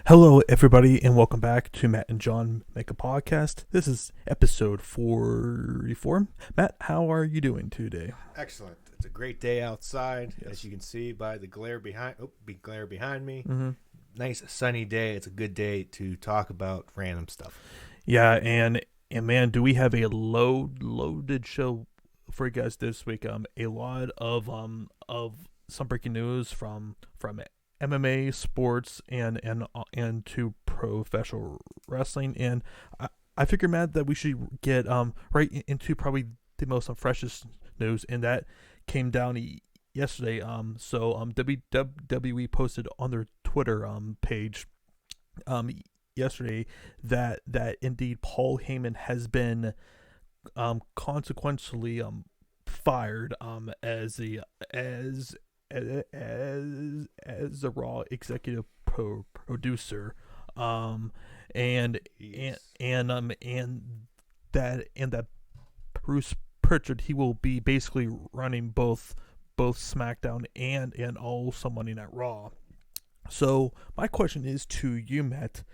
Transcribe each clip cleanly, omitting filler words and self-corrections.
Hello, everybody, and welcome back to Matt and John Make a Podcast. This is episode 44. Matt, how are you doing today? Excellent. It's a great day outside, Yes. as you can see by the glare behind. Big glare behind me. Mm-hmm. Nice sunny day. It's a good day to talk about random stuff. Yeah, and man, do we have a loaded show for you guys this week? A lot of some breaking news from MMA, sports, and to professional wrestling, and I figure, Matt, that we should get right into probably the most freshest news, and that came down yesterday. So WWE posted on their Twitter page yesterday that indeed Paul Heyman has been consequentially fired as the Raw executive producer, and that Bruce Pritchard, he will be basically running both SmackDown and also Monday Night Raw. So my question is to you, Matt: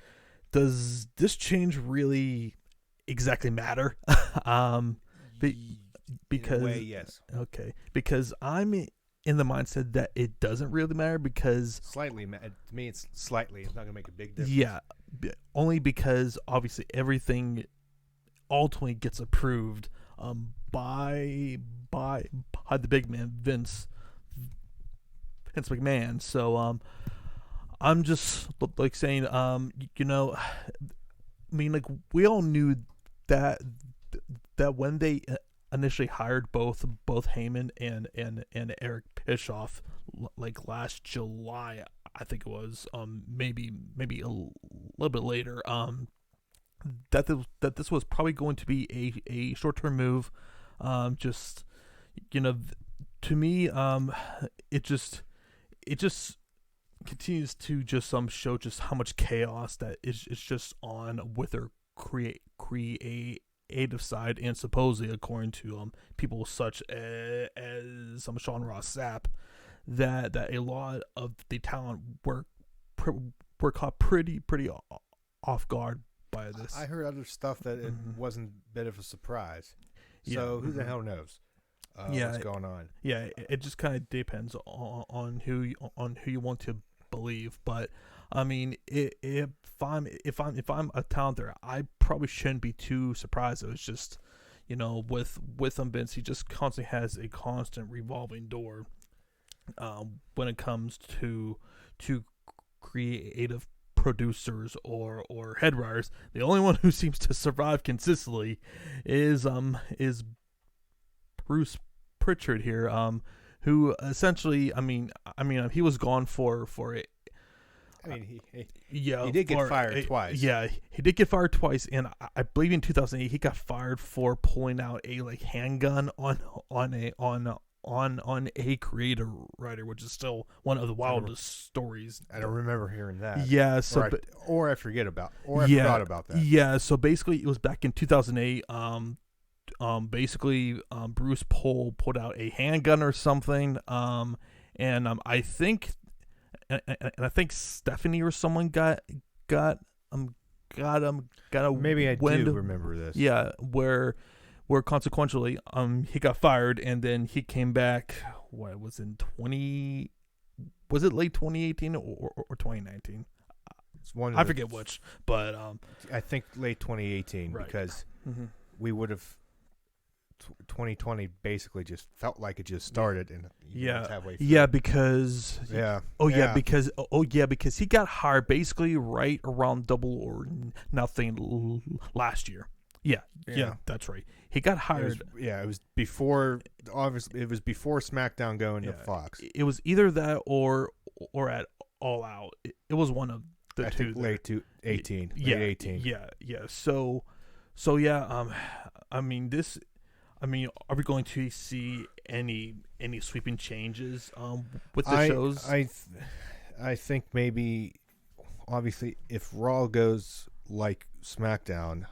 does this change really exactly matter? Because In a way, yes. Okay, because I'm in the mindset that it doesn't really matter, because Slightly. To me, it's slightly. It's not going to make a big difference. yeah, only because obviously everything ultimately gets approved by the big man Vince McMahon. So I'm just like saying, I mean, like, we all knew that when they initially hired both Heyman and Eric Bischoff, like last July, I think it was, maybe a little bit later, that this was probably going to be a short-term move. Just, to me, it just continues to just show just how much chaos that is just on with their creative side, and supposedly, according to people such as Sean Ross Sapp, that a lot of the talent were caught pretty off guard by this. I heard other stuff that it wasn't a bit of a surprise. So who the hell knows what's going on? Yeah, it just kind of depends on who you want to believe. But I mean, if I'm a talent there, I probably shouldn't be too surprised. It was just, with Vince, he just constantly has a constant revolving door when it comes to creative producers or head writers. The only one who seems to survive consistently is Bruce Pritchard here, who essentially, I mean, he was gone for it. I mean, he did get fired twice. Yeah, he did get fired twice, and I believe in 2008 he got fired for pulling out a handgun on a creative writer, which is still one of the wildest stories. I don't remember hearing that. Yeah, so I forgot about that. Yeah, so basically it was back in 2008. Basically, Bruce pulled out a handgun or something. And I think Stephanie or someone got a Maybe I wind. do remember this. Yeah, where consequentially he got fired, and then he came back. What was in 20? Was it late 2018 or 2019? It's one. I forget which, but I think late 2018, right. because we would have 2020 basically just felt like it just started, and halfway through. Because because he got hired basically right around Double or Nothing last year. Yeah, that's right. He got hired. It was before. Obviously, it was before SmackDown going to Fox. It was either that or at All Out. It was one of the two. Think late 18. Yeah, late 18. Yeah. So yeah. I mean, are we going to see any sweeping changes with the shows? I think maybe, obviously, if Raw goes like SmackDown,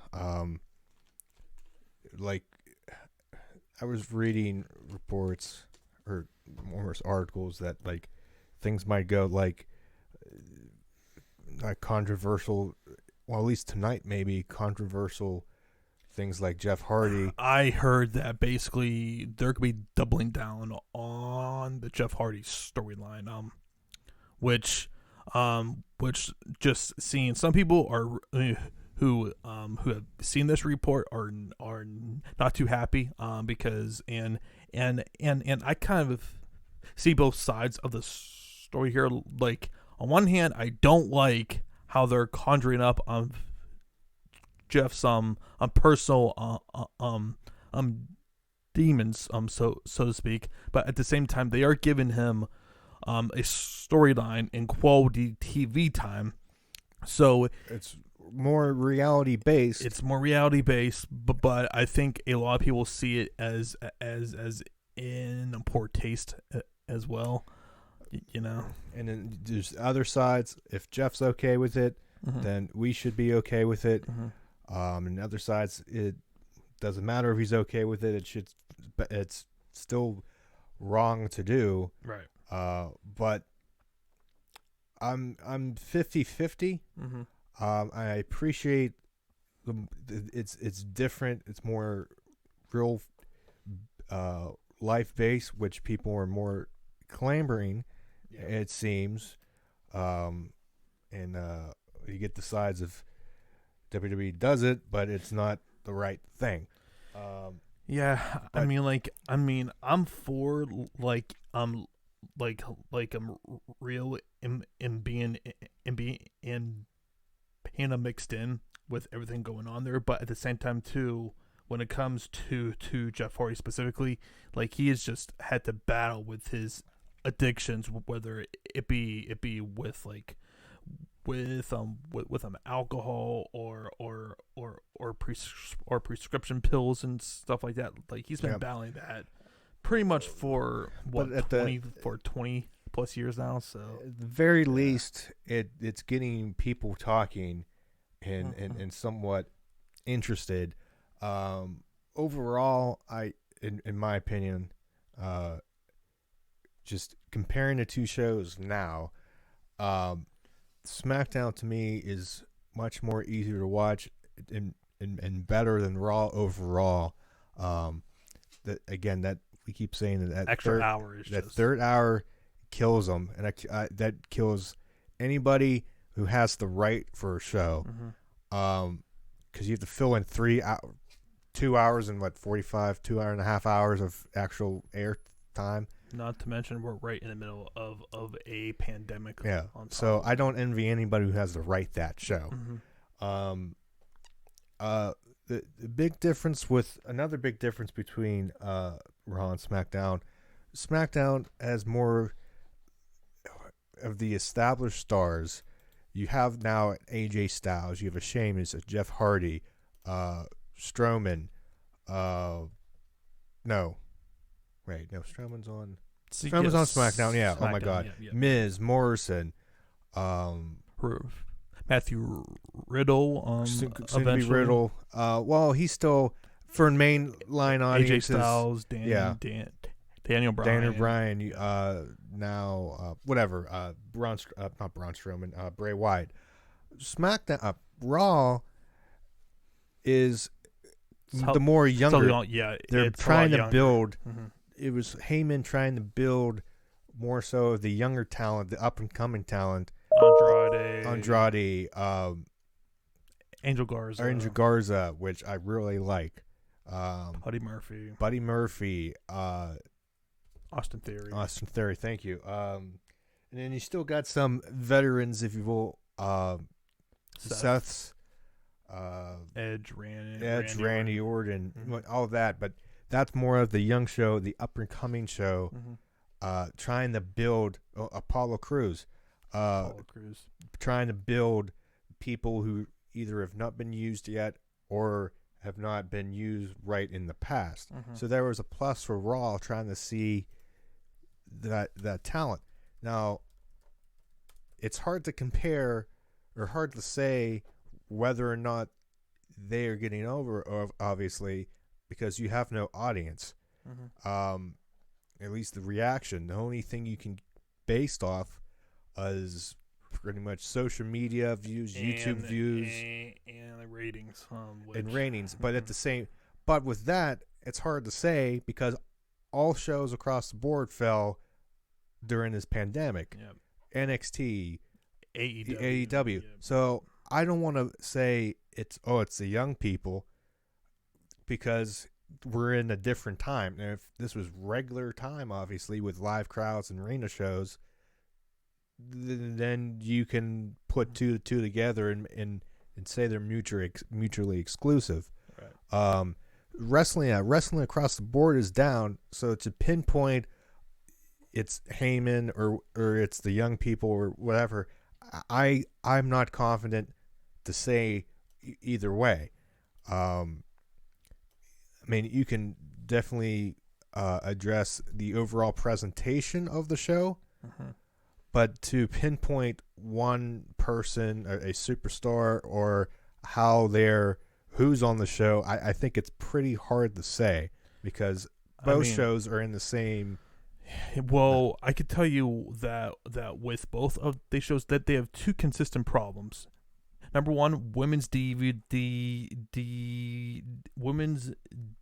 like, I was reading reports or numerous articles that, like, things might go like controversial, well, at least tonight maybe controversial things like Jeff Hardy. I heard that basically they're gonna be doubling down on the Jeff Hardy storyline, which just seeing some people are who have seen this report are not too happy, because and I kind of see both sides of the story here. Like, on one hand, I don't like how they're conjuring up Jeff's personal demons, so to speak, but at the same time they are giving him a storyline and quality TV time, so It's more reality based. it's more reality based, but I think a lot of people see it as in poor taste as well, you know. And then there's other sides. If Jeff's okay with it, then we should be okay with it. And other sides, it doesn't matter if he's okay with it. It's still wrong to do. Right. But I'm 50-50. I appreciate it's different. It's more real life based, which people are more clamoring. Yeah. It seems, and you get the sides of WWE does it, but it's not the right thing. Yeah, I mean, I'm for I'm real in being mixed in with everything going on there, but at the same time too, when it comes to Jeff Hardy specifically, like, he has just had to battle with his addictions, whether it be with alcohol or prescription pills and stuff like that. Like, he's been battling that pretty much for 20 plus years now. So at the very least, it's getting people talking and somewhat interested. Overall, in my opinion, just comparing the two shows now, SmackDown to me is much more easier to watch and better than Raw overall. That we keep saying that extra hour is that third hour kills them, and that kills anybody who has the right for a show. Because you have to fill in 2 hours and 2.5 hours of actual air time. Not to mention we're right in the middle of a pandemic. Yeah. So I don't envy anybody who has to write that show. The big difference another big difference between Raw and SmackDown. SmackDown has more of the established stars. You have now AJ Styles, you have a Sheamus, a Jeff Hardy, Strowman. Strowman's on. Strowman's on SmackDown. Yeah. Oh my God. Yeah. Miz, Morrison, Matthew Riddle. Soon to be Riddle. Well, he's still for main line audiences. AJ Styles, Daniel Bryan. Now whatever. Not Braun Strowman. Bray Wyatt. SmackDown. Raw is the more younger. They're trying to build. It was Heyman trying to build more so the younger talent, the up and coming talent. Andrade, Angel Garza, which I really like. Buddy Murphy, Austin Theory, thank you. And then you still got some veterans, if you will. Seth's, Edge, Randy Orton, all of that. But that's more of the young show, the up and coming show, trying to build Apollo Crews. Trying to build people who either have not been used yet or have not been used right in the past. So there was a plus for Raw trying to see that talent. Now, it's hard to compare or hard to say whether or not they are getting over, obviously, because you have no audience. At least the reaction. The only thing you can based off is pretty much social media views, YouTube views, and ratings. And ratings. But at the same, but with that, it's hard to say because all shows across the board fell during this pandemic. Yep. NXT, AEW. Yep. So I don't want to say it's the young people because we're in a different time. Now, if this was regular time, obviously with live crowds and arena shows, then you can put two together and say they're mutually exclusive. Right. Wrestling across the board is down. So to pinpoint, it's Heyman or it's the young people or whatever. I'm not confident to say either way. I mean, you can definitely address the overall presentation of the show, but to pinpoint one person, a superstar, or who's on the show, I think it's pretty hard to say because both shows are in the same. Well, I could tell you that with both of these shows that they have two consistent problems. Number one, women's women's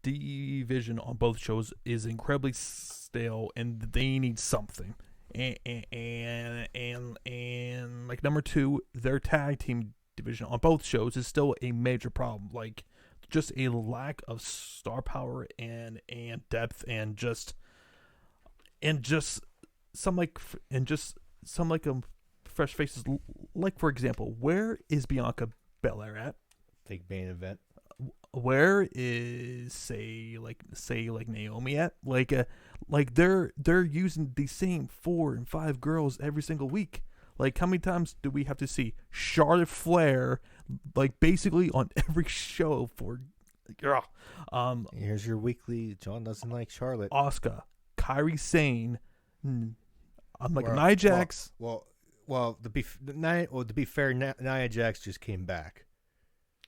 division on both shows is incredibly stale, and they need something. And like number two, their tag team division on both shows is still a major problem. Like just a lack of star power and depth and just some fresh faces. Like for example, where is Bianca Belair at? Big main event. Where is say Naomi at? Like they're using the same 4 and 5 girls every single week. Like how many times do we have to see Charlotte Flair like basically on every show for here's your weekly John doesn't like Charlotte. Asuka, Kairi Sane, Nia Jax. Well, to be fair, Nia Jax just came back.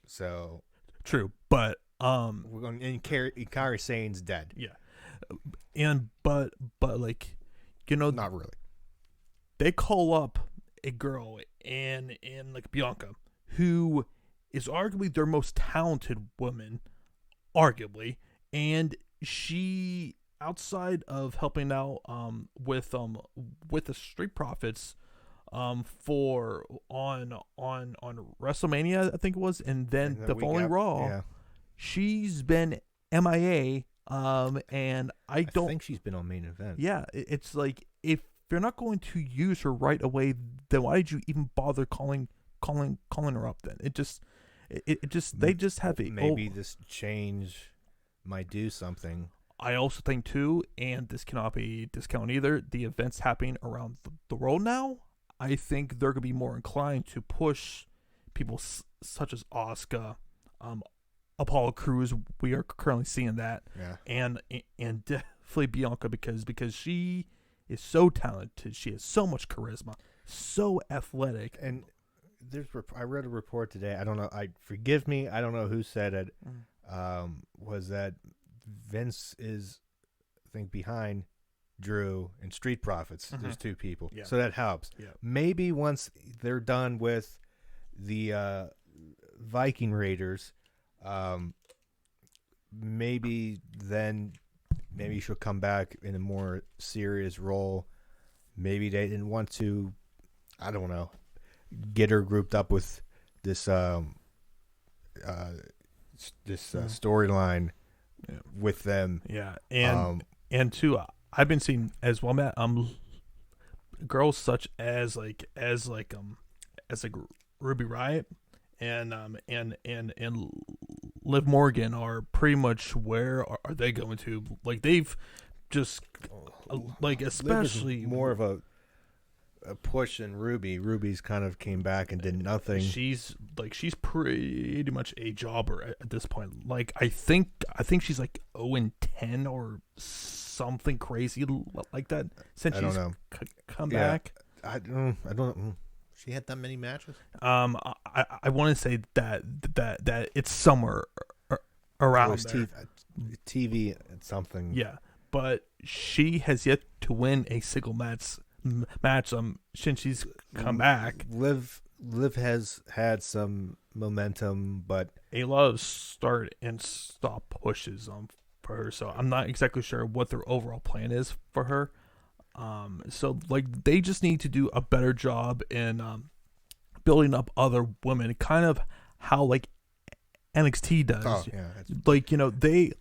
So true, but we're going and Kairi Sane's dead. Yeah. And but like not really. They call up a girl in like Bianca, who is arguably their most talented woman, arguably, and she outside of helping out with the Street Profits for on WrestleMania I think it was, and then the following Raw, she's been MIA. And I think she's been on main event. Yeah, it's like if you're not going to use her right away, then why did you even bother calling her up? Then it just they just have maybe this change might do something. I also think too, and this cannot be discounted either, the events happening around the world now, I think they're gonna be more inclined to push people such as Asuka, Apollo Crews. We are currently seeing that, and definitely Bianca because she is so talented. She has so much charisma, so athletic. And I read a report today. I don't know. Forgive me. I don't know who said it. Was that Vince is, I think, behind Drew and Street Profits. There's two people, so that helps. Maybe once they're done with the Viking Raiders. Maybe she'll come back in a more serious role. Maybe they didn't want to, I don't know, get her grouped up with this storyline with them. Yeah, and two, I've been seeing as well, Matt. Girls such as Ruby Riott and Liv Morgan are pretty much where are they going to? Like they've just especially more of a push than Ruby. Ruby's kind of came back and did nothing. She's pretty much a jobber at this point. Like I think she's like 0-10 or something crazy like that since she's come back. I don't know. She had that many matches. I want to say that it's somewhere around there. TV something. Yeah, but she has yet to win a single match match since she's come back. Liv has had some momentum, but a lot of start and stop pushes for her. So I'm not exactly sure what their overall plan is for her. So like they just need to do a better job in building up other women, kind of how like NXT does. oh yeah,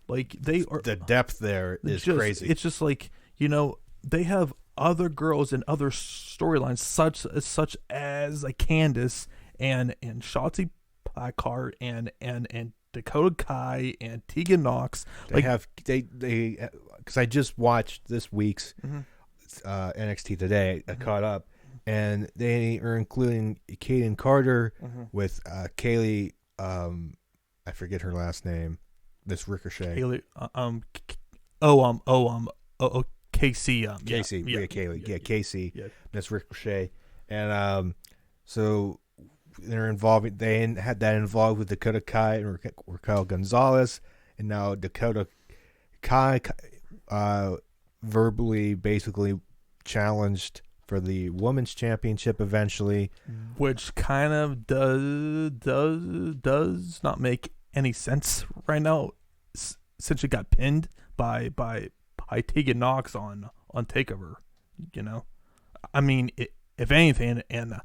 Like they are the depth there is crazy. It's just like they have other girls and other storylines such as like Candice and Shotzi Blackheart and Dakota Kai and Tegan Knox. They because I just watched this week's NXT today. I caught up, and they are including Kaden Carter with Kaylee. I forget her last name. This Ricochet. Kaylee. Casey. Casey. Yeah. Kaylee. Yeah, Casey. Yeah. Miss Ricochet, and so they're involved. They had that involved with Dakota Kai and Raquel Gonzalez, and now Dakota Kai verbally basically challenged for the women's championship eventually, which kind of does not make any sense right now, since she got pinned by Tegan Knox on Takeover. I mean, if anything, and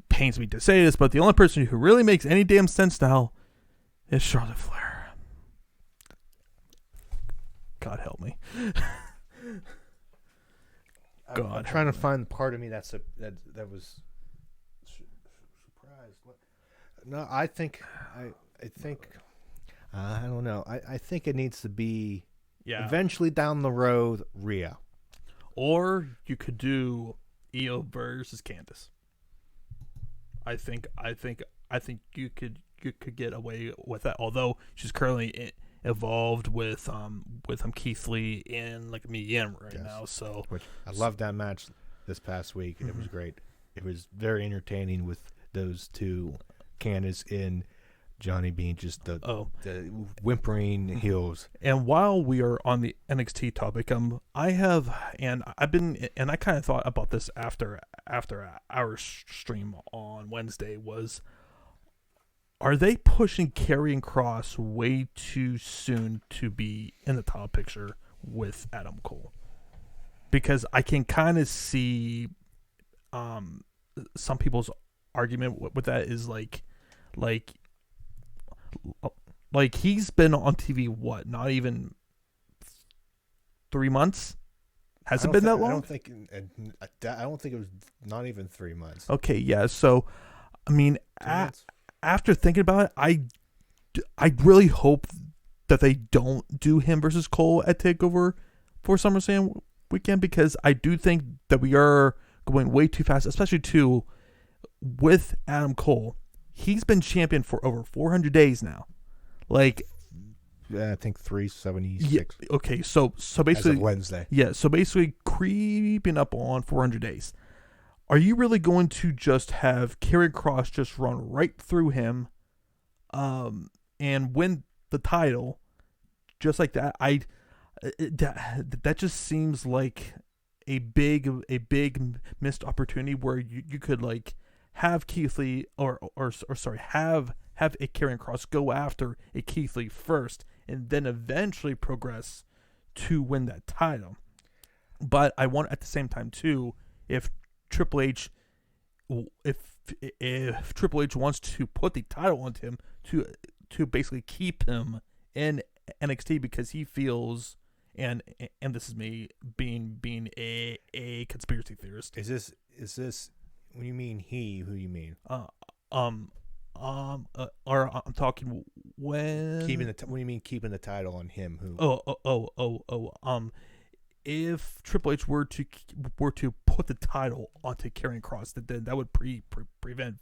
pains me to say this, but the only person who really makes any damn sense now is Charlotte Flair. God help me. I'm trying to find the part of me that was surprised. No, I think I don't know. I think it needs to be eventually down the road Rhea, or you could do Io versus Candice. I think you could get away with that. Although she's currently involved with Keith Lee and like Mia Yim right now. So which I loved that match this past week. It was great. It was very entertaining with those two, Candice and Johnny being just the whimpering heels. And while we are on the NXT topic, I kind of thought about this after our stream on Wednesday was, are they pushing Karrion Kross way too soon to be in the top picture with Adam Cole? Because I can kind of see some people's argument with that is like he's been on TV not even 3 months? Has it been that long? I don't think it was not even 3 months. Okay, yeah. So I mean, after thinking about it, I really hope that they don't do him versus Cole at TakeOver for SummerSlam weekend, because I do think that we are going way too fast, especially too with Adam Cole. He's been champion for over 400 days now. Like, yeah, I think 376. Yeah, okay, so basically as of Wednesday. Yeah, so basically creeping up on 400 days. Are you really going to just have Karrion Kross just run right through him, and win the title just like that? That just seems like a big missed opportunity where you could like have Keith Lee have a Karrion Kross go after a Keith Lee first, and then eventually progress to win that title. But I want at the same time too, if Triple H wants to put the title on him to basically keep him in NXT, because he feels, and this is me being a conspiracy theorist. Is this when you mean he? Who you mean? Or I'm talking when keeping the. What do you mean keeping the title on him? Who? If Triple H were to put the title onto Karrion Kross, then that would prevent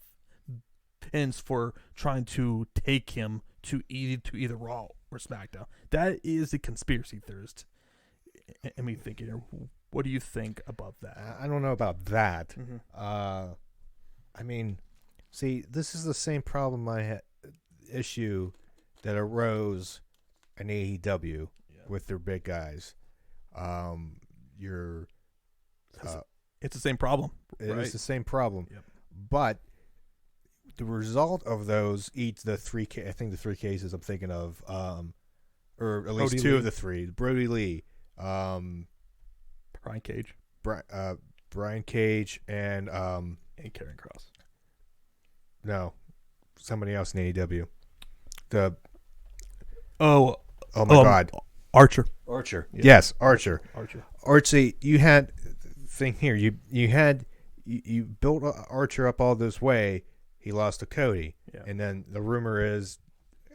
Vince for trying to take him to either Raw or SmackDown. That is the conspiracy theorist. I mean, thinking, what do you think about that? I don't know about that. Mm-hmm. I mean, see, this is the same problem issue that arose in AEW with their big guys. It's the same problem. It right? is the same problem. Yep. But the result of those, I think the three cases I'm thinking of, or at least Brody two Lee. of the three, Brody Lee, Brian Cage. Brian Cage, and Karrion Kross. No, somebody else in AEW. Oh my God, Archer. Yeah. Yes, Archer. Archie, you had thing here. You built Archer up all this way. He lost to Cody, and then the rumor is,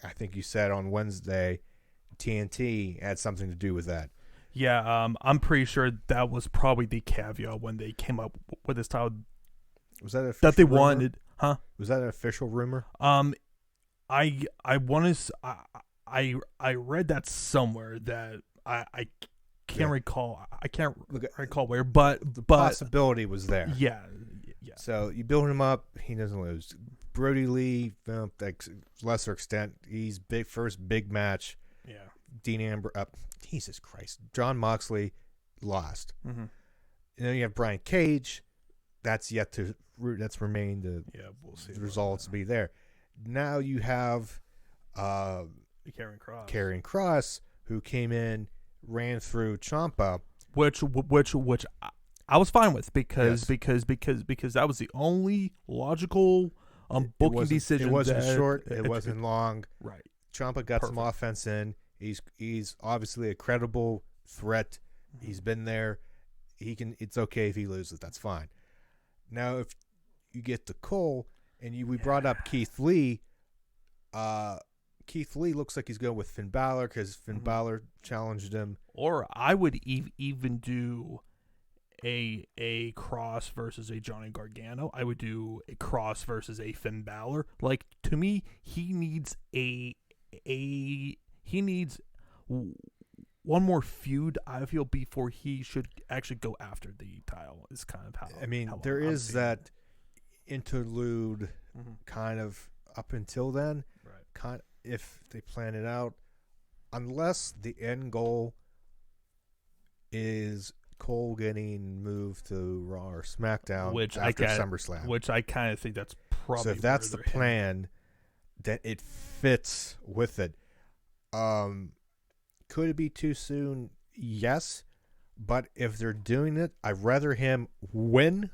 I think you said on Wednesday, TNT had something to do with that. Yeah, I'm pretty sure that was probably the caveat when they came up with this title. Was that that they rumor? wanted? Huh? Was that an official rumor? I want to. I read that somewhere that I can't recall. I can't recall where, but the possibility was there. Yeah. So you build him up, he doesn't lose. Brody Lee, lesser extent, he's first big match. Yeah. Dean Ambrose, Jesus Christ, John Moxley lost. Mm-hmm. And then you have Brian Cage. That's remained we'll see the results to be there. Now you have Karrion Kross, who came in, ran through Ciampa, which I was fine with because that was the only logical booking decision. It wasn't short. It wasn't long. Right. Ciampa got some offense in. He's obviously a credible threat. Mm-hmm. He's been there. It's okay if he loses. That's fine. Now, if you get to Cole and we brought up Keith Lee. Keith Lee looks like he's going with Finn Balor because Finn Balor challenged him. Or I would even do a Cross versus a Johnny Gargano. I would do a Cross versus a Finn Balor. Like, to me, he needs one more feud, I feel, before he should actually go after the title. Is kind of how there is that interlude kind of up until then. Right. If they plan it out, unless the end goal is Cole getting moved to Raw or SmackDown after SummerSlam. Which I kind of think that's probably so if that's the plan, then it fits with it. Could it be too soon? Yes. But if they're doing it, I'd rather him win,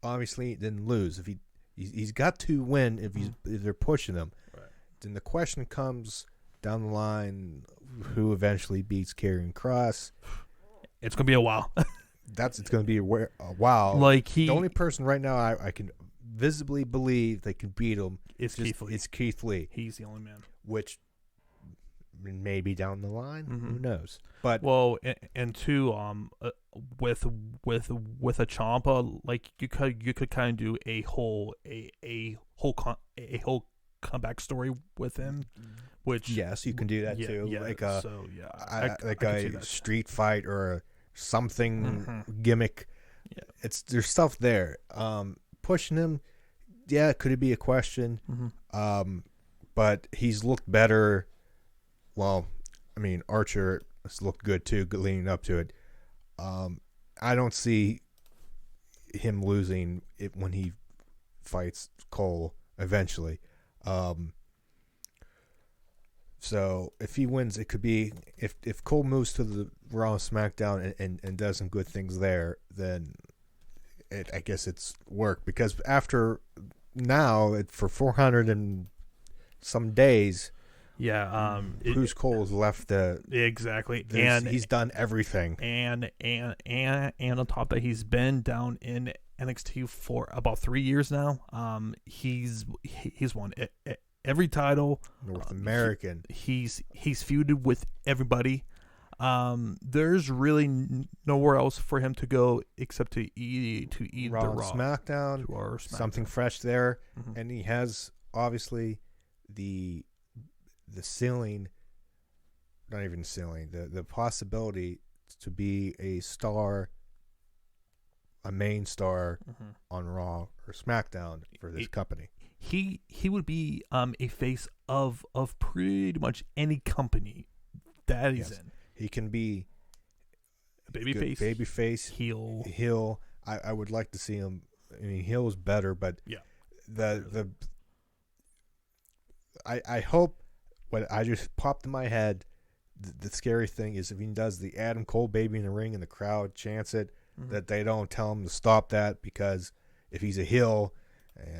obviously, than lose. If he's got to win if they're pushing him. Right. Then the question comes down the line, who eventually beats Karrion Kross? It's going to be a while. It's going to be a while. The only person right now I can visibly believe they can beat him is Keith Lee. He's the only man. Which maybe down the line, who knows? But and two, with a Ciampa, like you could kind of do a whole comeback story with him. Which yes, you can do that too. Yeah, like a street fight or something gimmick. Yeah, there's stuff there. Pushing him, could it be a question? But he's looked better. Well, I mean, Archer has looked good too, leading up to it. I don't see him losing it when he fights Cole eventually. So if he wins, it could be if Cole moves to the Raw SmackDown and does some good things there, then I guess it's work, because after now for 400 and some days. Yeah, Bruce Cole's left exactly, and he's done everything, and on top of that, he's been down in NXT for about 3 years now. He's won every title. North American. He's feuded with everybody. There's really nowhere else for him to go except to eat Raw, the Raw, SmackDown, SmackDown. Something fresh there, and he has obviously the ceiling, not even ceiling, the possibility to be a main star on Raw or SmackDown for this company. He would be a face of pretty much any company that he's in. He can be babyface, heel, I would like to see him. I mean, heel's better, but I hope what I just popped in my head. The scary thing is if he does the Adam Cole baby in the ring and the crowd chants it, that they don't tell him to stop that, because if he's a heel,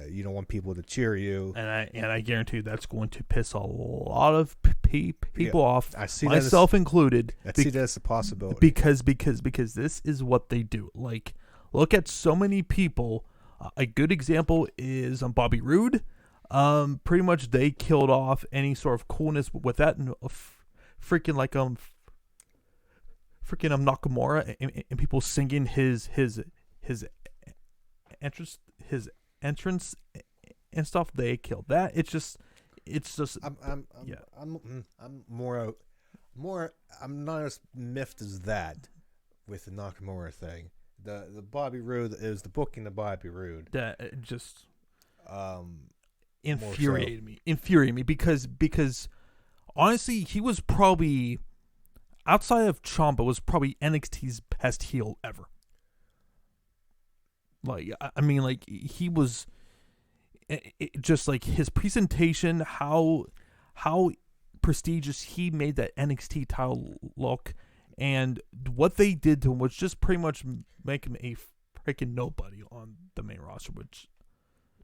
you don't want people to cheer you. And I guarantee you that's going to piss a lot of people off, I see myself included. I see that as a possibility. Because this is what they do. Like, look at so many people. A good example is Bobby Roode. Pretty much they killed off any sort of coolness with that. Freaking Nakamura and people singing his entrance and stuff. They killed that. It's just I'm not as miffed as that with the Nakamura thing. The Bobby Roode is the booking of Bobby Roode that just infuriated me because honestly, he was probably, outside of Ciampa, was probably NXT's best heel ever. Like, I mean, like, he was just like his presentation, how prestigious he made that NXT title look, and what they did to him was just pretty much make him a freaking nobody on the main roster, which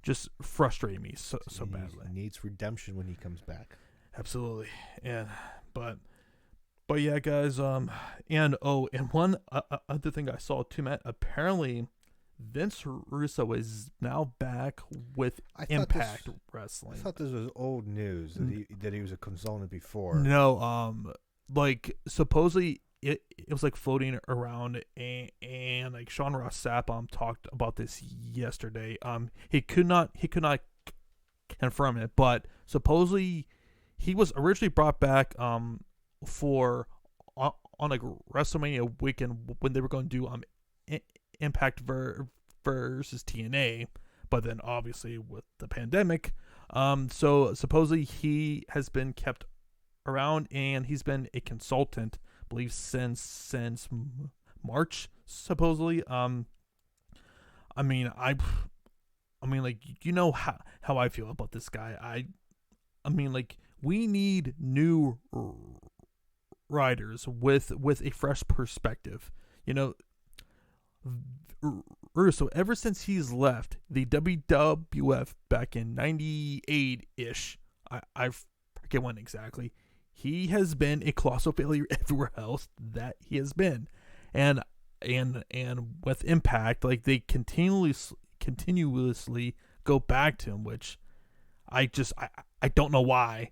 just frustrated me so badly. He needs redemption when he comes back. Absolutely. And but yeah, guys, and one other thing I saw too, Matt, apparently Vince Russo is now back with Impact Wrestling. I thought this was old news that he was a consultant before. No, like supposedly it was like floating around, and like Sean Ross Sapp talked about this yesterday. He could not confirm it, but supposedly he was originally brought back for on like WrestleMania weekend when they were going to do Impact versus TNA, but then obviously with the pandemic, so supposedly he has been kept around, and he's been a consultant, I believe, since March, supposedly. I mean, like, you know how I feel about this guy. I mean, like, we need new writers with a fresh perspective. You know, Russo, ever since he's left the WWF back in '98-ish, I forget when exactly, he has been a colossal failure everywhere else that he has been. And with Impact, like, they continuously go back to him, which I don't know why.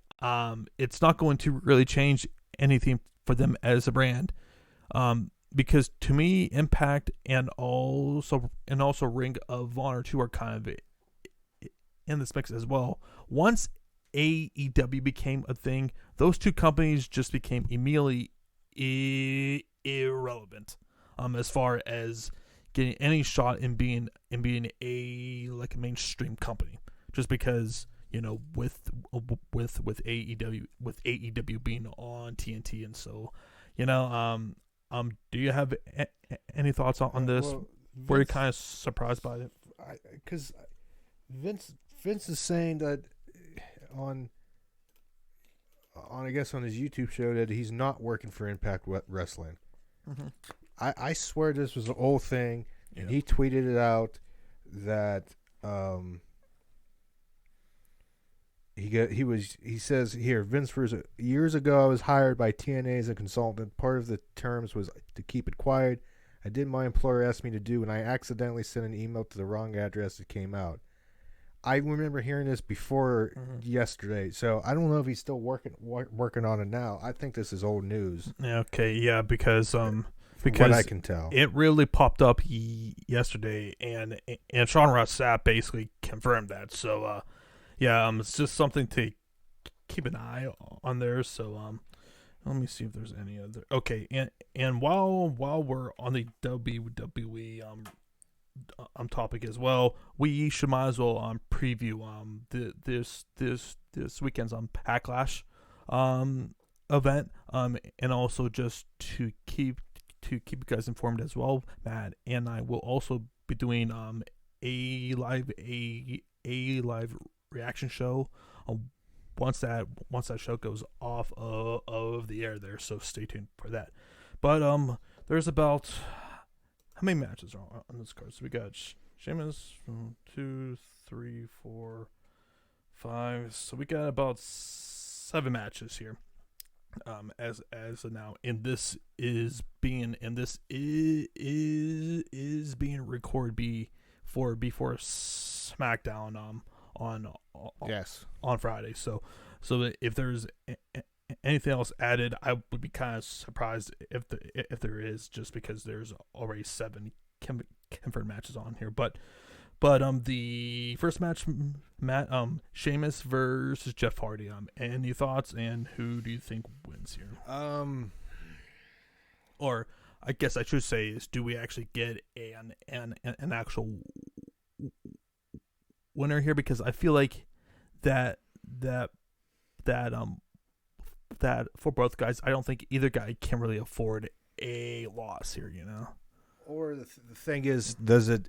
It's not going to really change anything for them as a brand. Because to me, Impact and also Ring of Honor 2 are kind of in this mix as well. Once AEW became a thing, those two companies just became immediately irrelevant, as far as getting any shot in being a mainstream company. Just because, you know, with AEW being on TNT, and so, you know, do you have any thoughts on this? Well, were you kind of surprised by it? Because Vince is saying that on I guess on his YouTube show that he's not working for Impact Wrestling. Mm-hmm. I swear this was an old thing, and he tweeted it out that he says here, Vince Russo, years ago I was hired by TNA as a consultant. Part of the terms was to keep it quiet. I did what my employer asked me to do, and I accidentally sent an email to the wrong address. It came out. I remember hearing this before yesterday, so I don't know if he's still working on it now. I think this is old news. Okay, yeah, because what I can tell, it really popped up yesterday, and Sean Ross Sapp basically confirmed that. So, it's just something to keep an eye on there. So, let me see if there's any other. Okay, and while we're on the WWE topic as well, we should might as well preview this weekend's Backlash event, and also just to keep you guys informed as well. Matt and I will also between a live reaction show once that show goes off of the air there, so stay tuned for that. But there's about how many matches are on this card? So we got Sheamus 2, 3, 4, 5. So we got about 7 matches here. As of now, and this is being recorded before SmackDown on Friday. So if there's anything else added, I would be kind of surprised if there is, just because there's already 7 confirmed matches on here. But the first match, Matt, Sheamus versus Jeff Hardy. Any thoughts, and who do you think wins here? Or I guess I should say is, do we actually get an actual winner here? Because I feel like that for both guys, I don't think either guy can really afford a loss here, you know. Or the thing is, does it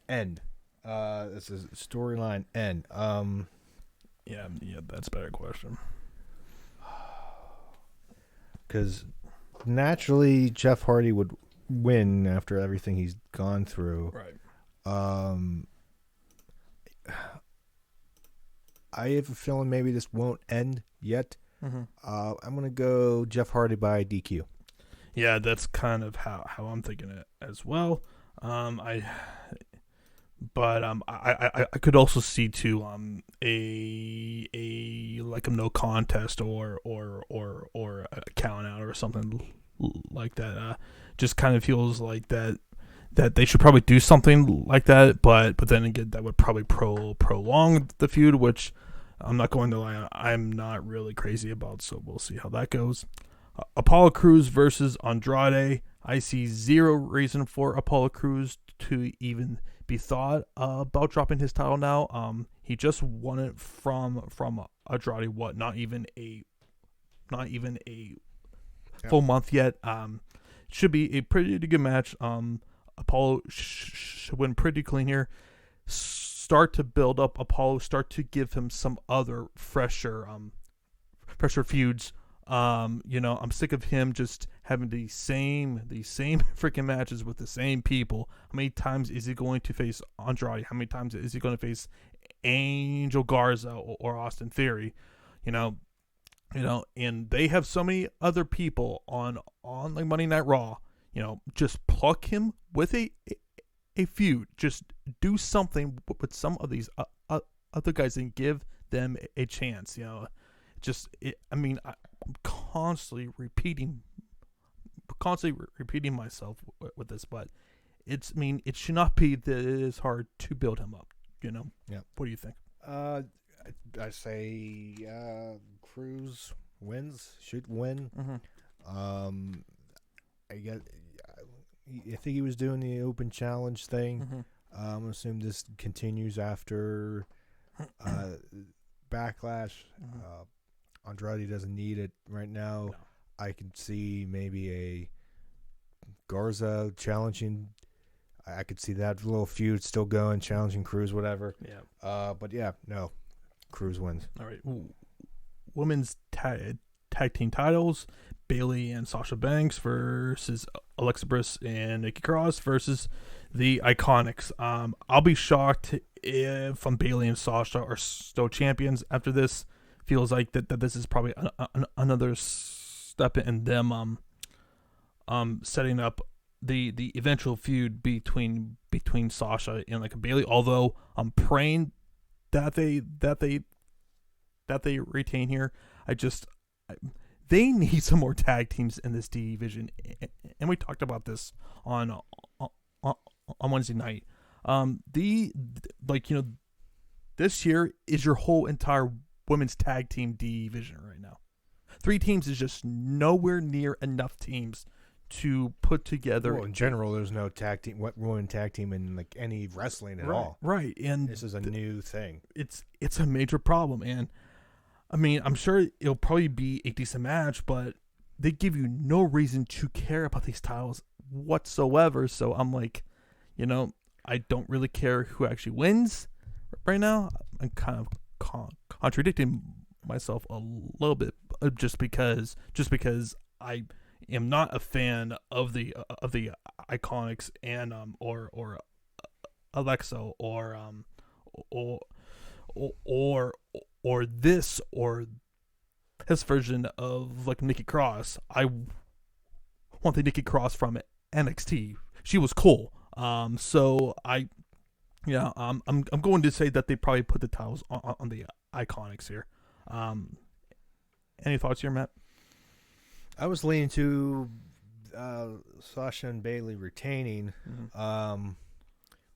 end? Does the storyline end? Yeah, that's a better question. Because naturally, Jeff Hardy would win after everything he's gone through. Right. I have a feeling maybe this won't end yet. Mm-hmm. I'm gonna go Jeff Hardy by DQ. Yeah, that's kind of how I'm thinking it as well. I could also see too a like a no contest or a count out or something like that. Just kind of feels like that they should probably do something like that, but then again, that would probably prolong the feud, which I'm not going to lie, I'm not really crazy about, so we'll see how that goes. Apollo Crews versus Andrade. I see zero reason for Apollo Crews to even be thought about dropping his title now. He just won it from Andrade. What? Not even a full month yet. Should be a pretty good match. Apollo should win pretty clean here. Start to build up Apollo. Start to give him some other fresher feuds. I'm sick of him just having the same freaking matches with the same people. How many times is he going to face Andrade? How many times is he going to face Angel Garza or Austin Theory? And they have so many other people on like Monday Night Raw. Just pluck him with a feud. Just do something with some of these other guys and give them a chance. I'm constantly repeating myself with this, but it should not be this hard to build him up. Yeah. What do you think? I say Cruz wins. Should win. Mm-hmm. I think he was doing the open challenge thing. Mm-hmm. I'm gonna assume this continues after Backlash. Mm-hmm. Andrade doesn't need it right now. No. I can see maybe a Garza challenging. I could see that little feud still going, challenging Cruz, whatever. Yeah. But yeah, no, Cruz wins. All right. Women's tag team titles: Bayley and Sasha Banks versus Alexa Bliss and Nikki Cross versus the Iconics. I'll be shocked if Bayley and Sasha are still champions after this. Feels like that this is probably another step in them setting up the eventual feud between Sasha and like Bayley. Although I'm praying that they retain here. They need some more tag teams in this division, and we talked about this on Wednesday night. This year is your whole entire women's tag team division right now. 3 teams is just nowhere near enough teams to put together. Well, in general, there's no women tag team in like any wrestling at all. Right, and this is a new thing. It's a major problem, and I'm sure it'll probably be a decent match, but they give you no reason to care about these titles whatsoever. So I'm like, I don't really care who actually wins right now. I'm kind of contradicting myself a little bit, just because I am not a fan of the Iconics and or Alexa or this version of like Nikki Cross. I want the Nikki Cross from NXT. She was cool. I'm going to say that they probably put the titles on the Iconics here. Any thoughts here, Matt? I was leaning to Sasha and Bayley retaining,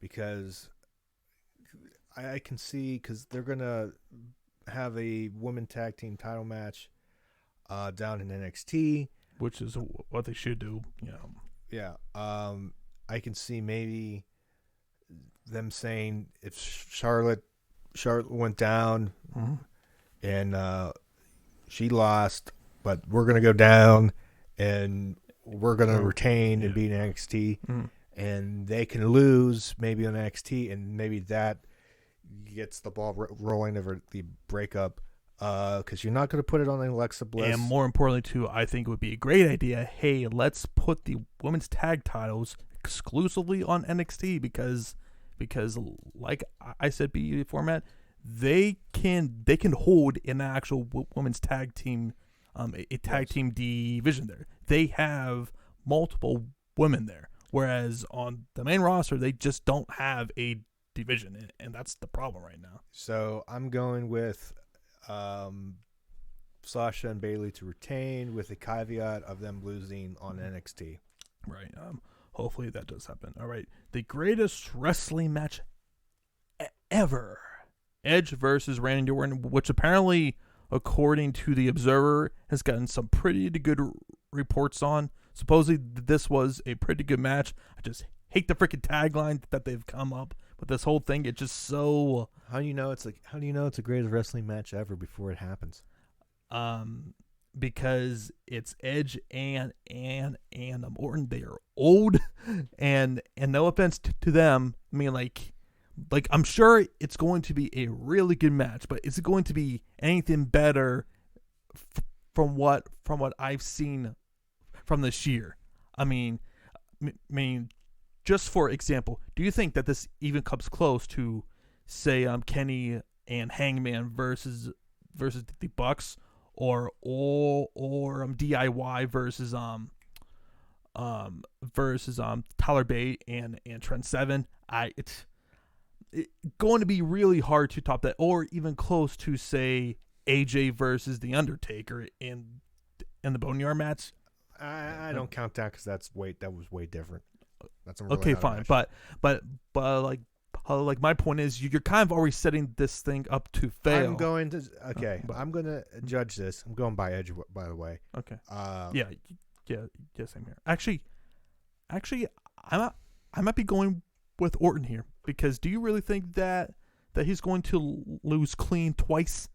because I can see, because they're gonna have a women tag team title match down in NXT, which is what they should do. Yeah. I can see maybe them saying if Charlotte went down and she lost, but we're gonna go down and we're gonna retain and beat NXT, and they can lose maybe on NXT, and maybe that gets the ball rolling over the breakup, because you're not going to put it on Alexa Bliss. And more importantly, too, I think it would be a great idea. Hey, let's put the women's tag titles exclusively on NXT because like I said before, Matt, they can hold an actual women's tag team, a tag team division there. They have multiple women there, whereas on the main roster, they just don't have a division, and that's the problem right now. So I'm going with Sasha and Bayley to retain, with the caveat of them losing on NXT. Right. Hopefully that does happen. All right. The greatest wrestling match ever: Edge versus Randy Orton, which apparently, according to the Observer, has gotten some pretty good reports on. Supposedly this was a pretty good match. I just hate the freaking tagline that they've come up with this whole thing. It's just so. How do you know it's the greatest wrestling match ever before it happens? Because it's Edge and Orton. They are old, and no offense to them. I mean, like I'm sure it's going to be a really good match, but is it going to be anything better from what I've seen from this year? I mean, just for example, do you think that this even comes close to, say, Kenny and Hangman versus the Bucks, or DIY versus Tyler Bate and Trent Seven? It's going to be really hard to top that, or even close to, say, AJ versus The Undertaker in the Boneyard match. I don't count that, because that was way different. That's okay, fine, but like my point is, you're kind of already setting this thing up to fail. I'm going to judge this. I'm going by Edge, by the way. Okay. Yeah, same here. Actually, I might be going with Orton here, because do you really think that he's going to lose clean twice?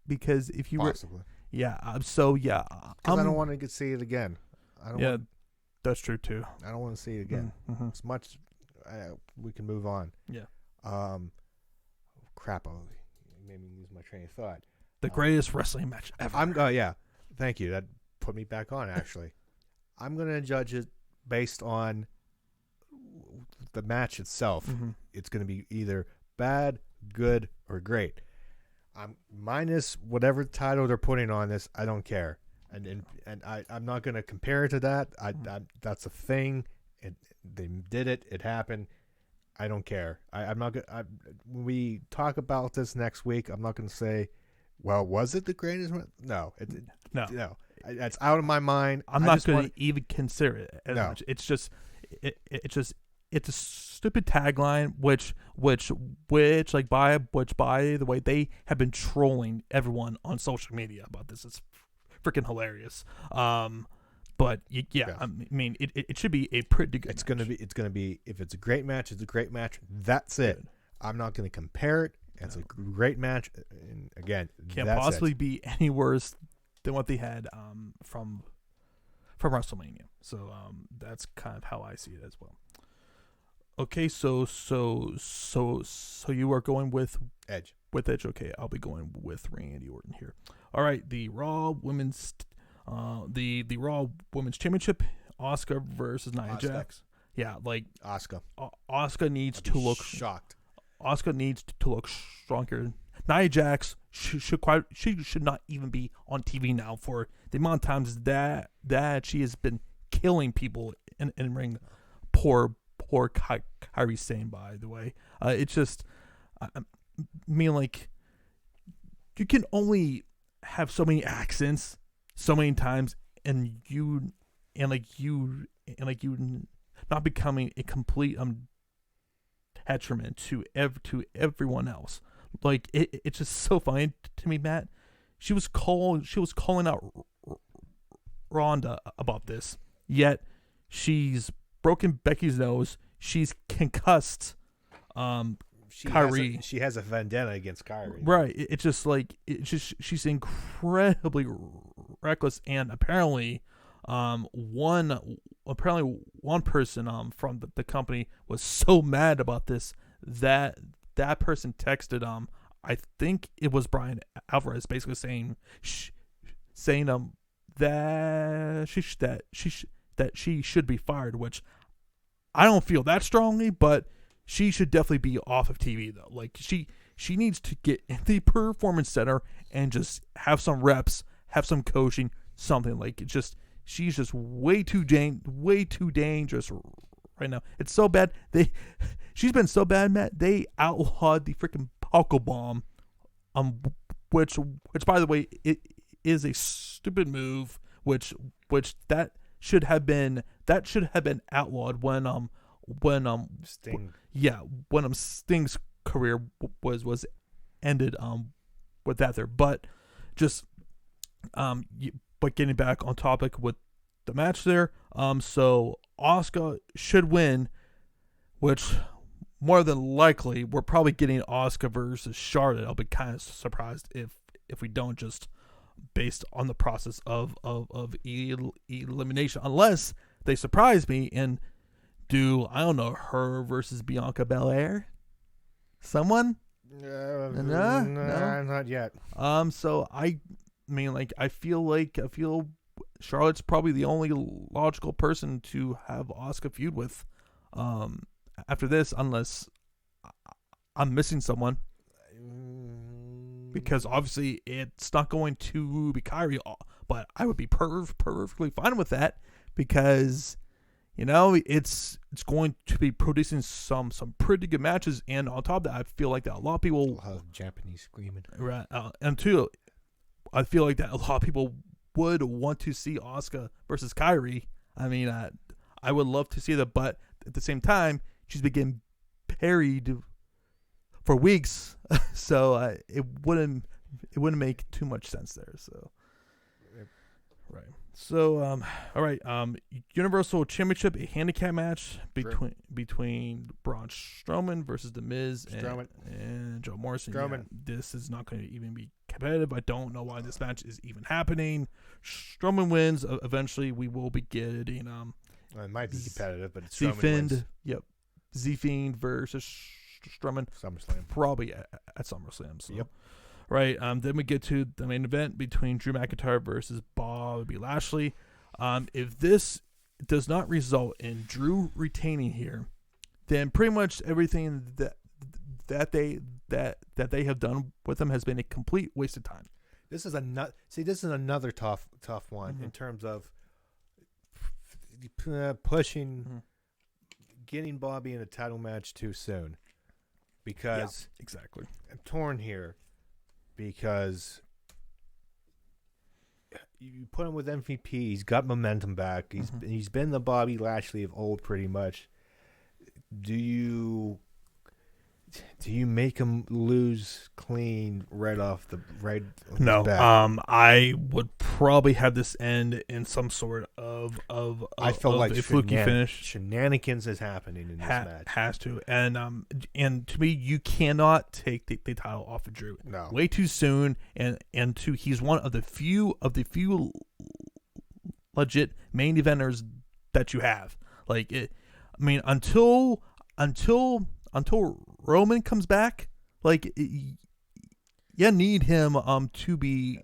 Because if you possibly, because I don't want to see it again. That's true too. I don't want to see it again. As much, we can move on. Yeah. Crap! I made me lose my train of thought. The greatest wrestling match ever. Yeah. Thank you. That put me back on. Actually, I'm gonna judge it based on the match itself. It's gonna be either bad, good, or great. Minus whatever title they're putting on this. I don't care. And I'm not going to compare it to that. That's a thing. They did it. It happened. I don't care. I'm not going. When we talk about this next week, I'm not going to say, "Well, was it the greatest one?" No. No. It's out of my mind. I'm not going to even consider it as much. It's just a stupid tagline, which by the way, they have been trolling everyone on social media about this. It's freaking hilarious. But I mean, it should be a pretty good. It's gonna be if it's a great match, it's a great match. That's it. I'm not gonna compare it. It's a great match, and again, can't possibly be any worse than what they had from WrestleMania. So that's kind of how I see it as well. Okay, so you are going with Edge. With Edge, okay. I'll be going with Randy Orton here. All right, the Raw Women's Championship, Asuka versus Nia Jax. Yeah, like Asuka needs to look shocked. Asuka needs to look stronger. Nia Jax should not even be on TV now for the amount of times that she has been killing people in ring. Poor Kairi Sane, by the way. It's just, I mean, like, you can only have so many accents so many times, and you not becoming a complete detriment to everyone else. Like, it's just so funny to me, Matt. She was calling out Ronda about this, yet she's broken Becky's nose. She's concussed Kyrie. She has a vendetta against Kyrie. Right. It's just like she's incredibly reckless, and apparently one person from the company was so mad about this that person texted I think it was Brian Alvarez, basically saying that she should be fired, which I don't feel that strongly, but she should definitely be off of TV though. Like she needs to get in the performance center and just have some reps, have some coaching, something. Like she's just way too dangerous right now. It's so bad. She's been so bad, Matt. They outlawed the freaking Poco Bomb, which by the way, it is a stupid move. Which that should have been outlawed when Sting. Yeah, when Sting's career was ended with that there. But just but getting back on topic with the match there, so Asuka should win, which more than likely we're probably getting Asuka versus Charlotte. I'll be kind of surprised if we don't, just based on the process of elimination, unless they surprise me and do, I don't know, her versus Bianca Belair, someone. No, not yet. So I mean, like, I feel Charlotte's probably the only logical person to have Asuka feud with after this, unless I'm missing someone. Because obviously it's not going to be Kyrie, but I would be perfectly fine with that, because it's going to be producing some pretty good matches, and on top of that, I feel like that a lot of people love Japanese screaming, right? And two, I feel like that a lot of people would want to see Asuka versus Kyrie. I mean, I would love to see that, but at the same time, she's been getting parried for weeks, so it wouldn't make too much sense there. So, right. So, all right. Universal Championship, a handicap match between Braun Strowman versus The Miz and Joe Morrison. Yeah, this is not going to even be competitive. I don't know why this match is even happening. Strowman wins. Eventually, we will be getting it might be competitive, but it's Strowman wins. Yep. Z-Fiend versus Strowman. SummerSlam. Probably at SummerSlam. So. Yep. Right. Then we get to the main event between Drew McIntyre versus Bobby Lashley. If this does not result in Drew retaining here, then pretty much everything that they have done with him has been a complete waste of time. This is another tough one in terms of pushing, getting Bobby in a title match too soon, because exactly, I'm torn here. Because you put him with MVP, he's got momentum back. He's been the Bobby Lashley of old, pretty much. Do you make him lose clean right off the No. bat? I would probably have this end in some sort of I feel like a fluky finish. Shenanigans is happening in this match. Has to, and to me, you cannot take the title off of Drew. No, way too soon, and he's one of the few legit main eventers that you have. Like it, I mean, until Roman comes back, like you need him to be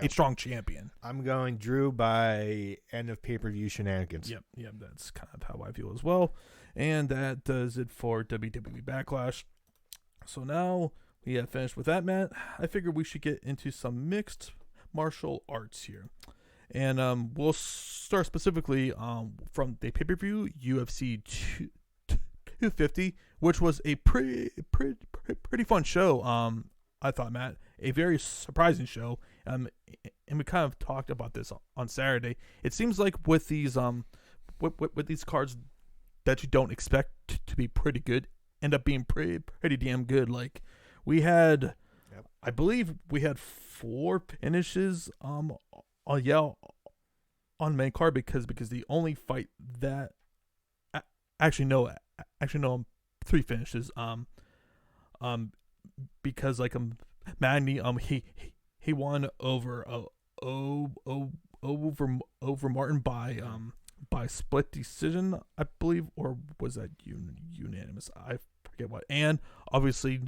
a strong champion. I'm going Drew by end of pay-per-view shenanigans. Yep, that's kind of how I feel as well. And that does it for WWE Backlash. So now we have finished with that, Matt. I figured we should get into some mixed martial arts here. And we'll start specifically from the pay-per-view UFC 250, which was a pretty fun show. I thought, Matt, a very surprising show. And we kind of talked about this on Saturday. It seems like with these with these cards that you don't expect to be pretty good end up being pretty damn good. Like we had, I believe we had 4 finishes on main card because the only fight that actually no 3 finishes because like Magny he won over Martin by split decision, I believe, or was that unanimous? I forget what. And obviously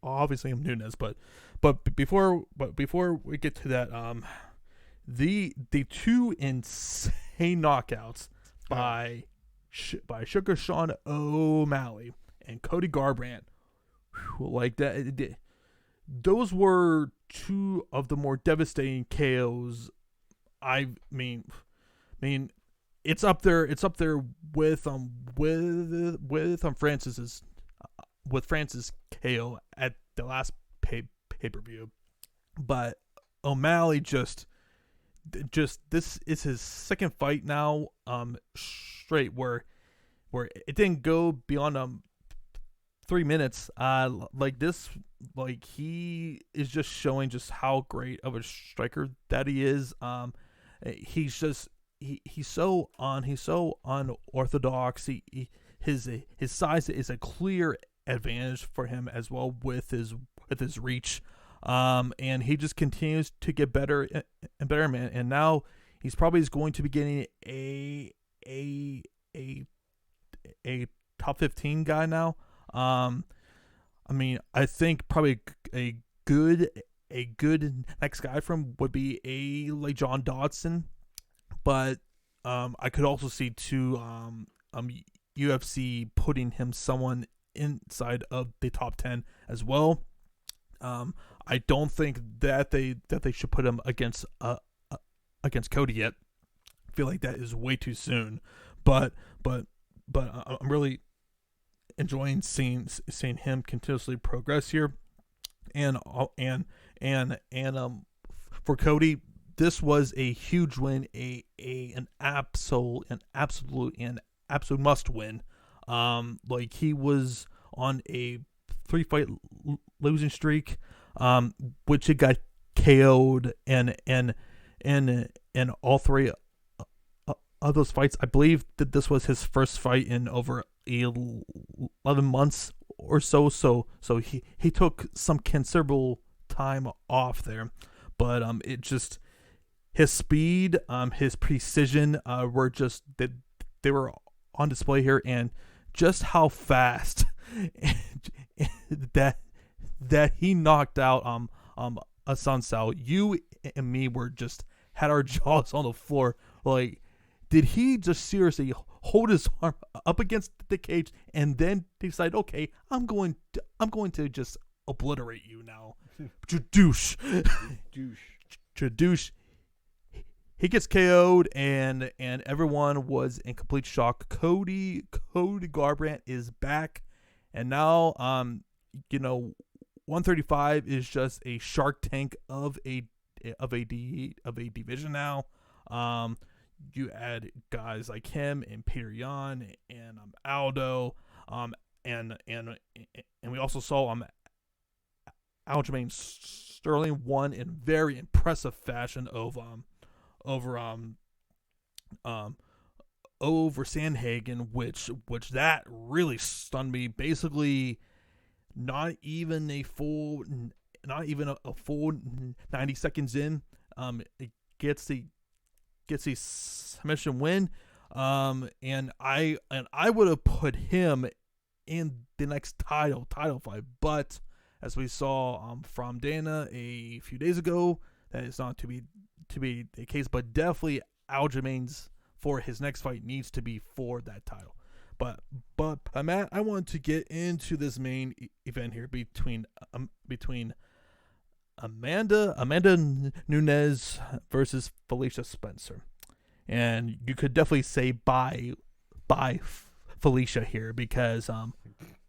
obviously I'm Nunes, but before we get to that, the 2 insane knockouts by Sugar Sean O'Malley and Cody Garbrandt, like that, those were 2 of the more devastating KOs. I mean, it's up there. It's up there with Francis's KO at the last pay-per-view. But O'Malley just this is his second fight now straight where it didn't go beyond 3 minutes. Like this, like he is just showing just how great of a striker that he is. He's just he's so unorthodox. His size is a clear advantage for him as well with his reach. And he just continues to get better and better, man. And now he's probably going to be getting a top 15 guy now. I mean, I think probably a good next guy from would be like John Dodson, but I could also see too UFC putting him someone inside of the top 10 as well. I don't think that they should put him against Cody yet. I feel like that is way too soon. But I'm really enjoying seeing him continuously progress here. And for Cody, this was a huge win, an absolute must win. Like he was on a 3-fight losing streak, which it got KO'd and all 3 of those fights. I believe that this was his first fight in over 11 months or so. So he took some considerable time off there, but it just his speed, his precision were just they were on display here, and just how fast that he knocked out Assunção. You and me were just had our jaws on the floor. Like, did he just seriously hold his arm up against the cage and then decide, okay, I'm going to just obliterate you now? Jadoosh. He gets KO'd and everyone was in complete shock. Cody Garbrandt is back, and now 135 is just a Shark Tank of a division now. You add guys like him and Peter Yan and Aldo, and we also saw Aljamain Sterling won in very impressive fashion over Sandhagen, which that really stunned me. Basically, not even a full 90 seconds in, gets the submission win. And I would have put him in the next title fight, but as we saw from Dana a few days ago, that is not to be the case. But definitely Aljamain's for his next fight needs to be for that title. But Matt, I want to get into this main event here between Amanda Nunes versus Felicia Spencer, and you could definitely say bye Felicia here, because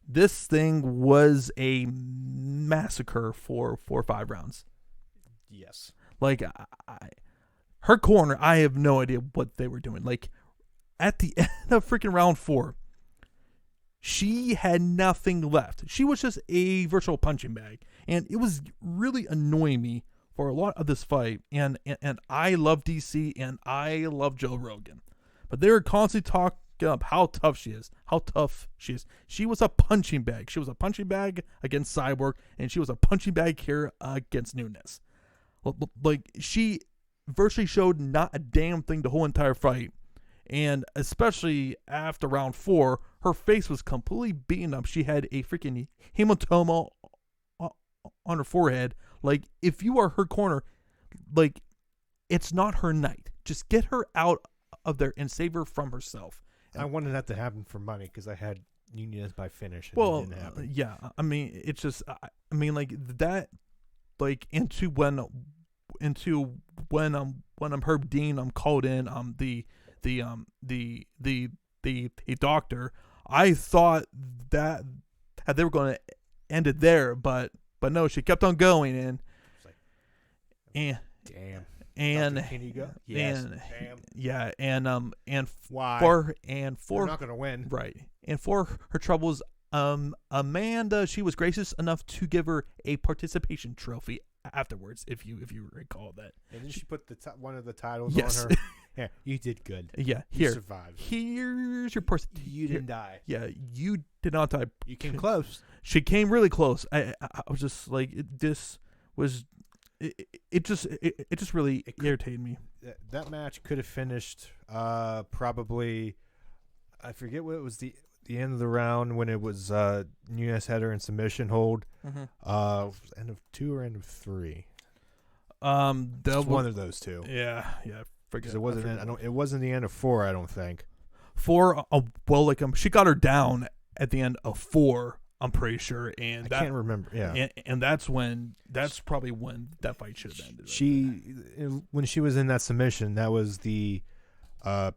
this thing was a massacre for 5 rounds. Yes. Like, her corner, I have no idea what they were doing. Like, at the end of freaking round 4, she had nothing left. She was just a virtual punching bag, and it was really annoying me for a lot of this fight. And I love DC and I love Joe Rogan, but they were constantly talking up how tough she is. She was a punching bag. She was a punching bag against Cyborg, and she was a punching bag here against Nunes. Like, she virtually showed not a damn thing the whole entire fight. And especially after round 4, her face was completely beaten up. She had a freaking hematoma on her forehead. Like, if you are her corner, like, it's not her night. Just get her out of there and save her from herself. I wanted that to happen for money because I had Nunez by finish. And well, it didn't happen. Yeah. I mean, it's just, I mean, like that, like into when Herb Dean called in the doctor. I thought that they were going to end it there, but no, she kept on going, and damn. And can you go? Yes. And damn. Yeah, and why? For They're not going to win, right? And for her troubles, Amanda, she was gracious enough to give her a participation trophy afterwards, if you recall that. And then she put one of the titles yes. on her. Yeah, you did good. Yeah, you survived. Here's your person. You didn't die. Yeah, you did not die. You came close. She came really close. I was just like, this was. It just really irritated me. That match could have finished probably. I forget what it was, the end of the round when it was Nunes had her in submission hold. Mm-hmm. End of 2 or end of 3. One of those two. Yeah. Because it wasn't. It wasn't the end of 4. I don't think. 4. Well, like she got her down at the end of 4. I'm pretty sure, and I can't remember. Yeah, and that's probably when that fight should have ended. When she was in that submission, that was the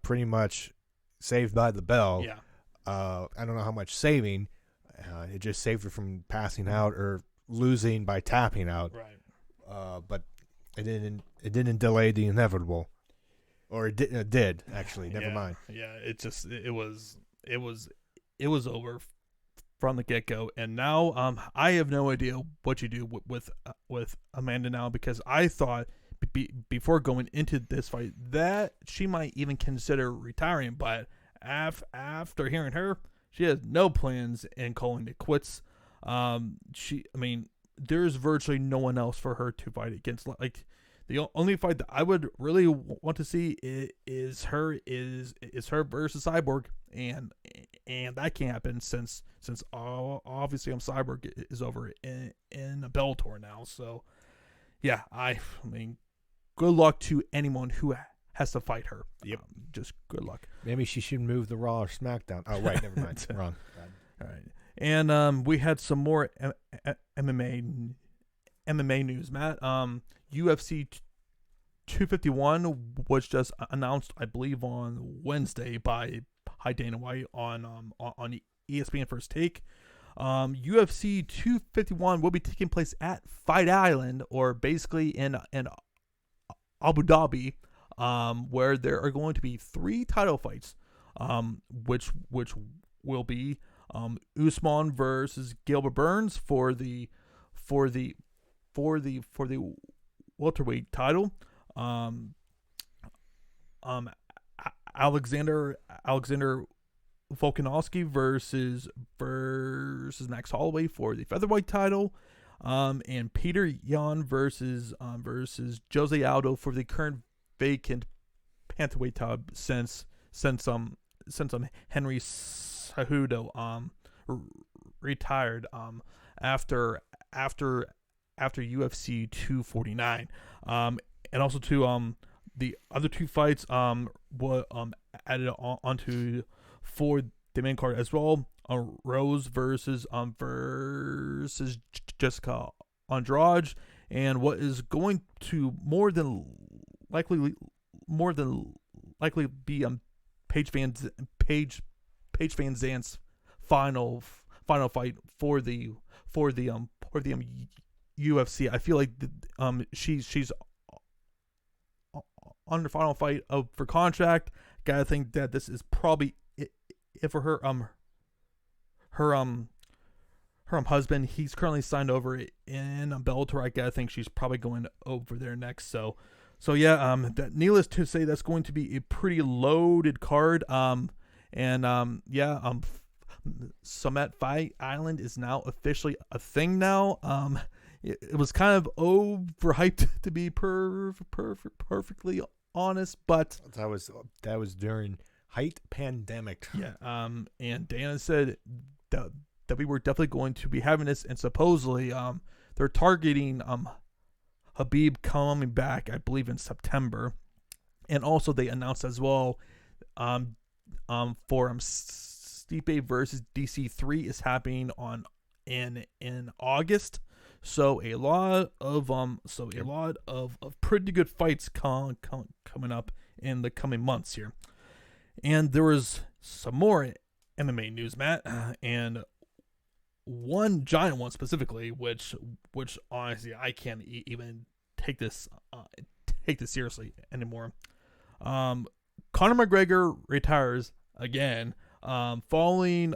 pretty much saved by the bell. Yeah. I don't know how much saving. It just saved her from passing out or losing by tapping out. Right. But it didn't delay the inevitable, or it did actually. Never mind. Yeah. It was over from the get-go, and now I have no idea what you do with Amanda now, because I thought before going into this fight that she might even consider retiring, but after hearing her, she has no plans in calling it quits. There's virtually no one else for her to fight against. Like, the only fight that I would really want to see is her versus Cyborg, and that can't happen since obviously Cyborg is over in Bellator now. So yeah, I mean, good luck to anyone who has to fight her. Yep, just good luck. Maybe she should move the Raw or SmackDown. Oh wait, never mind. Wrong. All right, and we had some more MMA news, Matt. UFC 251 was just announced, I believe, on Wednesday by Dana White on ESPN First Take. UFC 251 will be taking place at Fight Island, or basically in Abu Dhabi, where there are going to be 3 title fights, which will be Usman versus Gilbert Burns for the welterweight title. Alexander Volkanovski versus Max Holloway for the featherweight title. And Peter Yan versus Jose Aldo for the current vacant bantamweight title since Henry Cejudo retired after UFC 249. And also to the other two fights were added onto for the main card as well. Rose versus Jessica Andrade, and what is going to more than likely be Paige Van Zandt's final fight for the UFC. I feel like she's on her final fight for contract. Gotta think that this is probably it for her husband. He's currently signed over in Bellator. I gotta think she's probably going over there next. So yeah, that needless to say, that's going to be a pretty loaded card. Summit Fight Island is now officially a thing now. It was kind of overhyped to be perfectly honest, but that was during height pandemic. Yeah. And Dana said that we were definitely going to be having this, and supposedly they're targeting Habib coming back, I believe, in September, and also they announced as well for Stipe versus DC3 is happening in August. So a lot of pretty good fights coming up in the coming months here. And there was some more MMA news, Matt, and one giant one specifically, which honestly I can't even take this seriously anymore. Conor McGregor retires again, following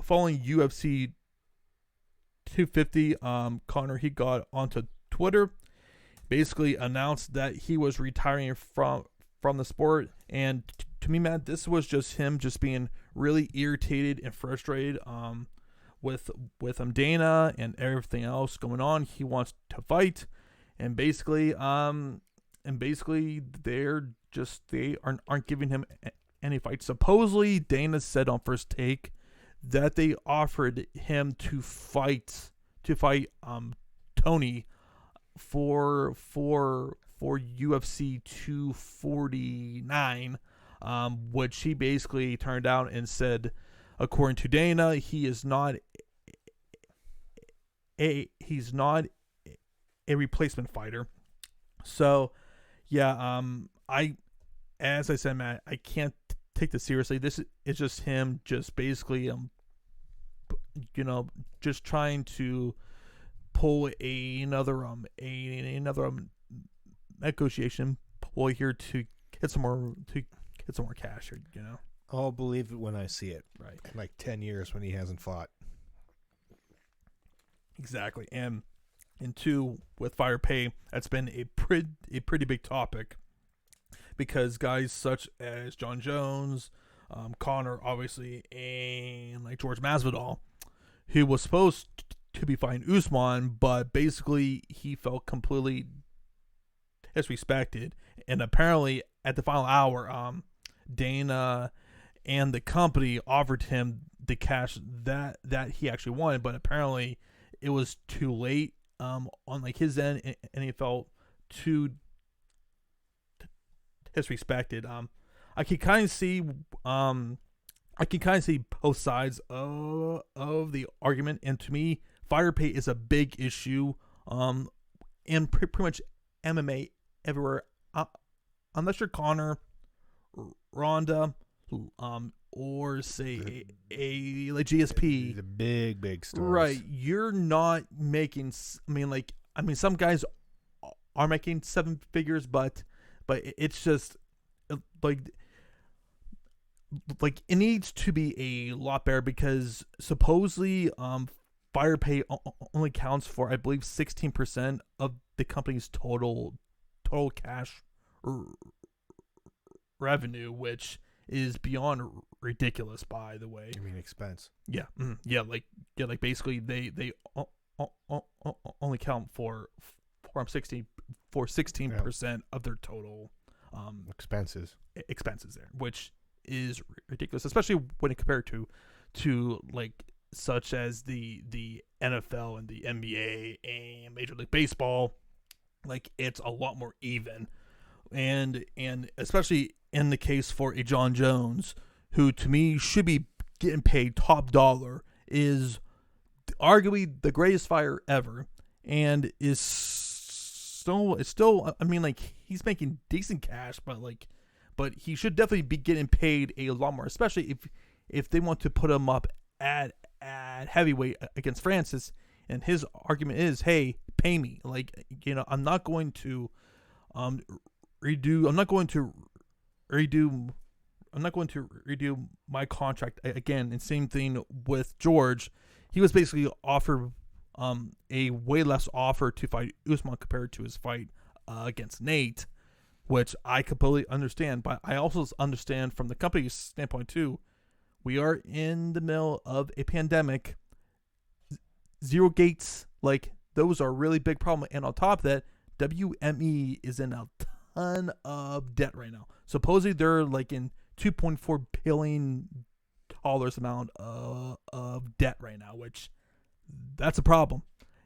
UFC 250. Conor, he got onto Twitter, basically announced that he was retiring from the sport, and to me, Matt, this was just him just being really irritated and frustrated with Dana and everything else going on. He wants to fight, and basically they aren't giving him any fights. Supposedly Dana said on First Take that they offered him to fight Tony for UFC 249, which he basically turned down and said, according to Dana, he's not a replacement fighter. So yeah, as I said, Matt, I can't take this seriously. This is just him, just basically just trying to pull another negotiation ploy here to get some more cash here, I'll believe it when I see it. Right. In like 10 years when he hasn't fought. Exactly. And two, with fire pay, that's been a pretty big topic, because guys such as John Jones, Conor, obviously, and like George Masvidal, who was supposed to be fighting Usman, but basically he felt completely disrespected, and apparently at the final hour, Dana and the company offered him the cash that he actually wanted, but apparently it was too late on like his end, and he felt too disrespected. I can kind of see both sides of the argument, and to me, fire pay is a big issue in pretty much MMA everywhere. Unless you're Conor, Ronda, or say a like GSP, the big stars, right? You're not making. I mean, some guys are making seven figures, but it's just like it needs to be a lot better, because supposedly fire pay only counts for, I believe, 16% of the company's total cash revenue, which beyond ridiculous. By the way, I mean expense. Yeah, like basically they only count for 16% of their total expenses there, which is ridiculous, especially when it compared to like such as the NFL and the NBA and Major League Baseball. Like, it's a lot more even, and especially in the case for a John Jones, who to me should be getting paid top dollar, is arguably the greatest fighter ever, and is still I mean, like, he's making decent cash, but he should definitely be getting paid a lot more, especially if they want to put him up at heavyweight against Francis. And his argument is, hey, pay me. Like, I'm not going to redo my contract again. And same thing with George. He was basically offered a way less offer to fight Usman compared to his fight against Nate, which I completely understand. But I also understand from the company's standpoint too. We are in the middle of a pandemic. Zero gates, like, those are a really big problem. And on top of that, WME is in a ton of debt right now. Supposedly they're like in $2.4 billion amount of debt right now, which that's a problem.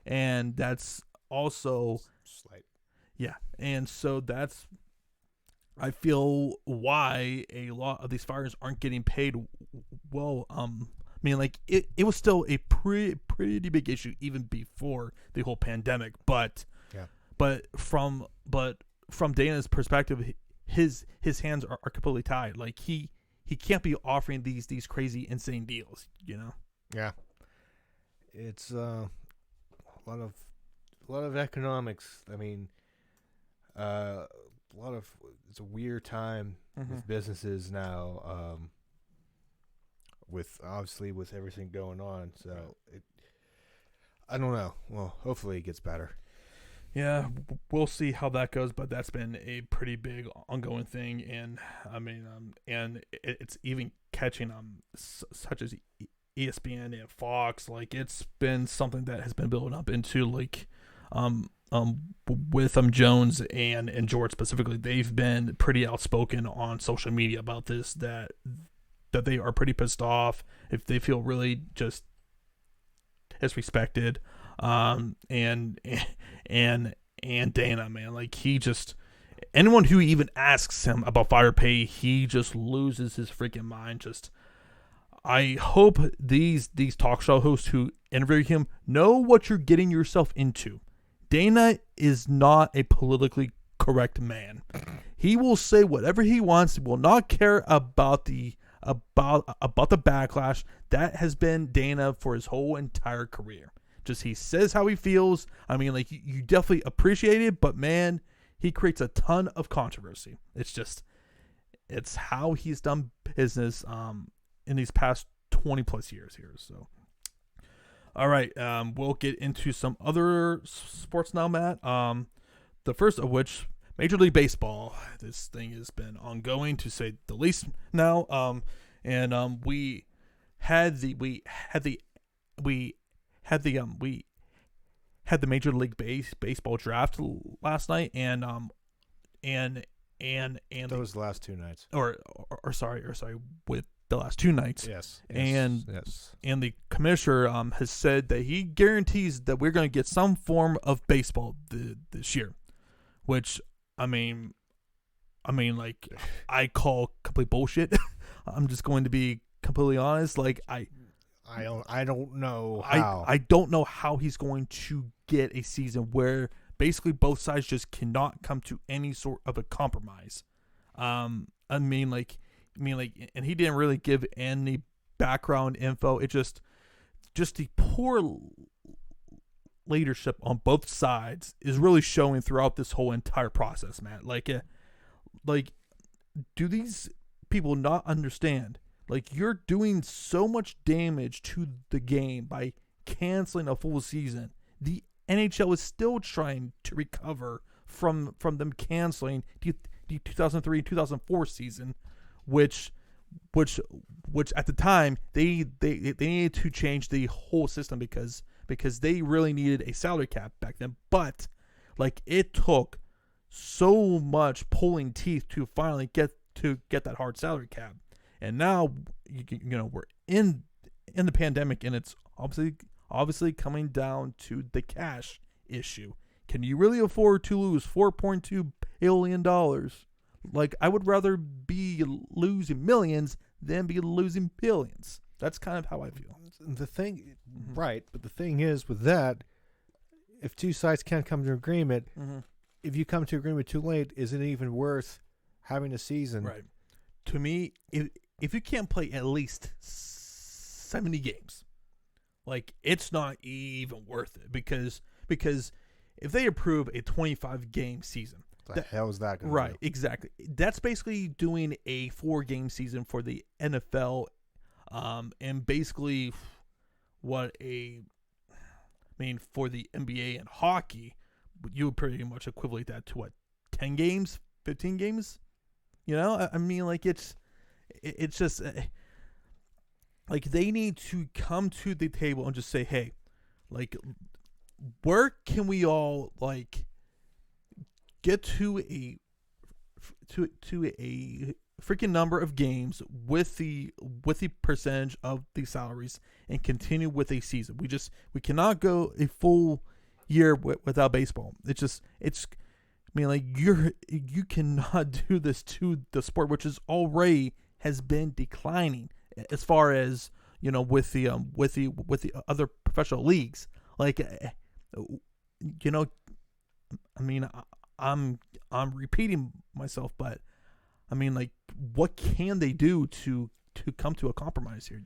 And that's also slight. Yeah. And so that's, I feel, why a lot of these fighters aren't getting paid well. I mean, like, it was still a pretty big issue even before the whole pandemic, but from Dana's perspective, his hands are completely tied. Like, he can't be offering these crazy insane deals, Yeah, it's a lot of economics. I mean, it's a weird time with businesses now. With everything going on, so I don't know. Well, hopefully it gets better. Yeah, we'll see how that goes, but that's been a pretty big ongoing thing, and I mean, and it's even catching such as ESPN and Fox. Like, it's been something that has been building up into, like, with Jones and George specifically. They've been pretty outspoken on social media about this, that they are pretty pissed off, if they feel really just disrespected. And Dana, man, like, he just, anyone who even asks him about fighter pay, he just loses his freaking mind. Just, I hope these talk show hosts who interview him know what you're getting yourself into. Dana is not a politically correct man. He will say whatever he wants. He will not care about the backlash. That has been Dana for his whole entire career. Just, he says how he feels. I mean, like, you definitely appreciate it, but man, he creates a ton of controversy. It's how he's done business in these past 20 plus years here. So, all right, we'll get into some other sports now, Matt. The first of which, Major League Baseball. This thing has been ongoing, to say the least now. We had the Major League Baseball draft last night, and that was the last 2 nights. Or sorry, with the last 2 nights. Yes. And the commissioner has said that he guarantees that we're going to get some form of baseball this year, which, I mean, like, I call complete bullshit. I'm just going to be completely honest. Like, I don't know how. I don't know how he's going to get a season where basically both sides just cannot come to any sort of a compromise. And he didn't really give any background info. It just the poor leadership on both sides is really showing throughout this whole entire process, man. Like, do these people not understand? Like, you're doing so much damage to the game by canceling a full season. The NHL is still trying to recover from them canceling the 2003-2004 season, which which at the time they needed to change the whole system because they really needed a salary cap back then. But like it took so much pulling teeth to finally get that hard salary cap, and now we're in the pandemic, and it's obviously coming down to the cash issue. Can you really afford to lose $4.2 billion? Like, I would rather be losing millions than be losing billions. That's kind of how I feel. The thing, right? But the thing is, with that, if two sides can't come to agreement, if you come to agreement too late, is it even worth having a season? Right. To me, if you can't play at least 70 games, like, it's not even worth it because if they approve a 25-game season, the hell is that going to right, do? exactly. That's basically doing a 4-game season for the NFL, and basically for the NBA and hockey, you would pretty much equivalent that to 10 games, 15 games. I mean, like it's just like they need to come to the table and just say, hey, like, where can we all like get to a freaking number of games with the percentage of the salaries and continue with a season. We cannot go a full year without baseball. I mean, like, you cannot do this to the sport, which is already has been declining as far as with the other professional leagues. Like, I mean, I'm repeating myself, but I mean, like, what can they do to come to a compromise here?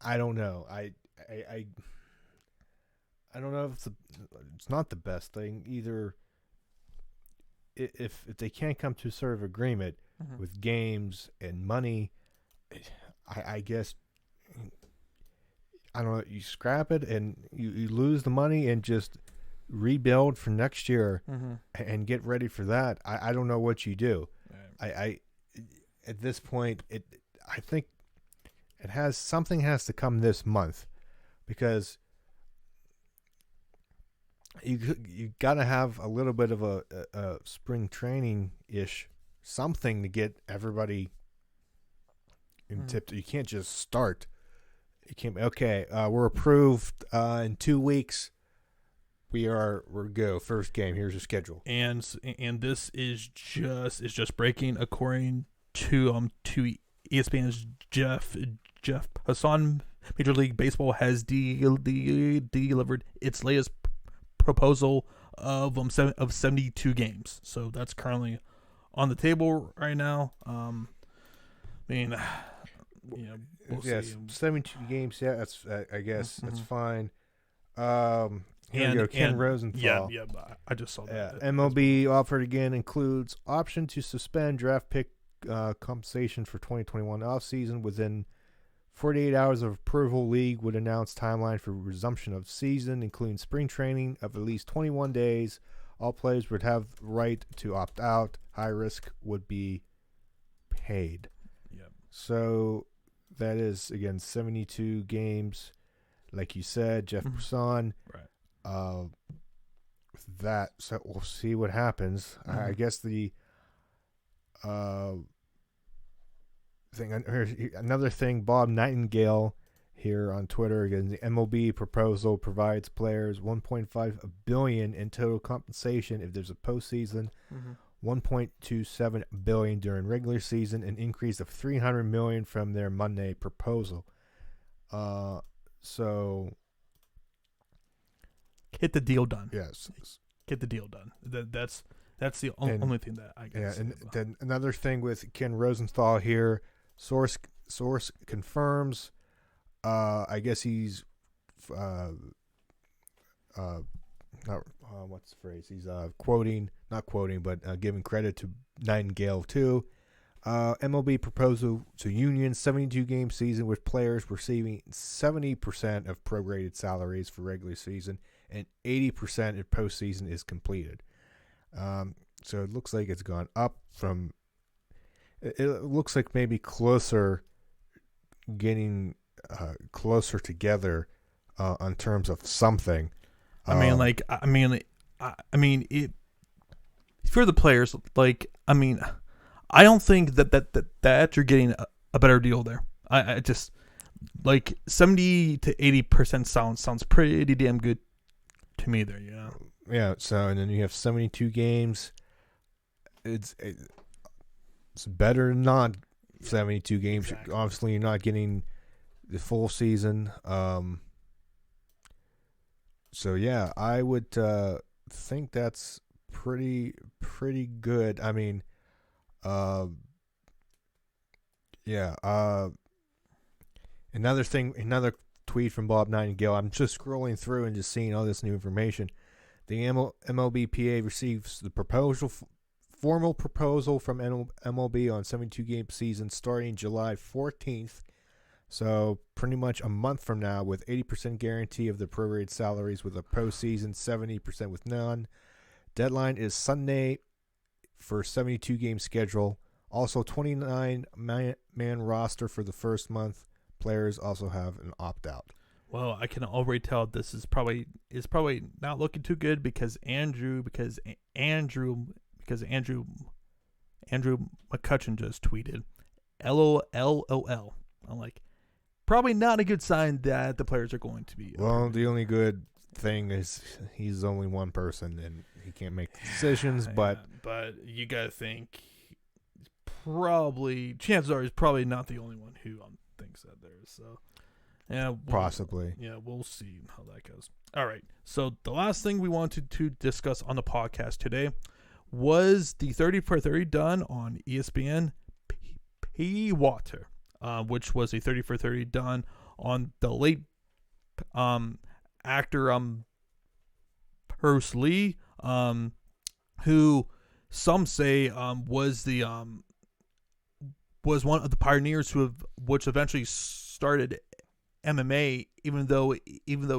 I don't know. I don't know if it's not the best thing either. If they can't come to sort of agreement with games and money, I guess, I don't know, you scrap it and you lose the money and just rebuild for next year and get ready for that. I don't know what you do. Right. I at this point, I think something has to come this month, because you got to have a little bit of a spring training ish, something to get everybody in tip. You can't just start. You can't. Okay, we're approved in 2 weeks. We're go first game. Here's your schedule. And this is just breaking according to ESPN's Jeff Hassan. Major League Baseball has delivered its latest proposal of 72 games. So that's currently on the table right now. I mean, we'll see. 72 games. Yeah, that's I guess that's fine. Here we go. Ken Rosenthal. Yeah, I just saw that. MLB offered again includes option to suspend draft pick compensation for 2021 offseason within 48 hours of approval. League would announce timeline for resumption of season, including spring training of at least 21 days. All players would have the right to opt out. High risk would be paid. Yep. So that is, again, 72 games. Like you said, Jeff Brisson. Right. That, so we'll see what happens. I guess the another thing, Bob Nightingale here on Twitter, again, the MLB proposal provides players $1.5 billion in total compensation if there's a postseason, $1.27 billion during regular season, an increase of $300 million from their Monday proposal. So get the deal done. Yes, get the deal done. That's the only thing that I guess. Yeah, and then another thing with Ken Rosenthal here. Source confirms. I guess he's not what's the phrase? He's not quoting, but giving credit to Nightingale too. MLB proposal to union 72-game season with players receiving 70% of prorated salaries for regular season and 80% if postseason is completed. So it looks like it's gone up from. it looks like maybe getting closer together on terms of something. I mean, it for the players. Like, I mean, I don't think that you're getting a better deal there. I just like 70 to 80% sounds pretty damn good to me there. Yeah. So and then you have 72 games. It's better than not 72 games. Exactly. Obviously, you're not getting the full season. So yeah, I would think that's pretty good. I mean, yeah. Another tweet from Bob Nightingale. I'm just scrolling through and just seeing all this new information. The MLBPA receives the formal proposal from MLB on 72-game season starting July 14th. So pretty much a month from now, with 80% guarantee of the prorated salaries with a postseason, 70% with none. Deadline is Sunday for 72-game schedule. Also, 29-man roster for the first month. Players also have an opt-out. Well, I can already tell this is probably not looking too good because Andrew McCutcheon just tweeted, LOL. I'm like, probably not a good sign that the players are going to be. Well, the only good thing is he's only one person and he can't make decisions. But you gotta think, chances are he's probably not the only one who thinks that there. So yeah, possibly. Yeah, we'll see how that goes. All right. So the last thing we wanted to discuss on the podcast today was the 30 for 30 done on ESPN P Water. Which was a 30 for 30 done on the late actor Bruce Lee, who some say was one of the pioneers which eventually started MMA, even though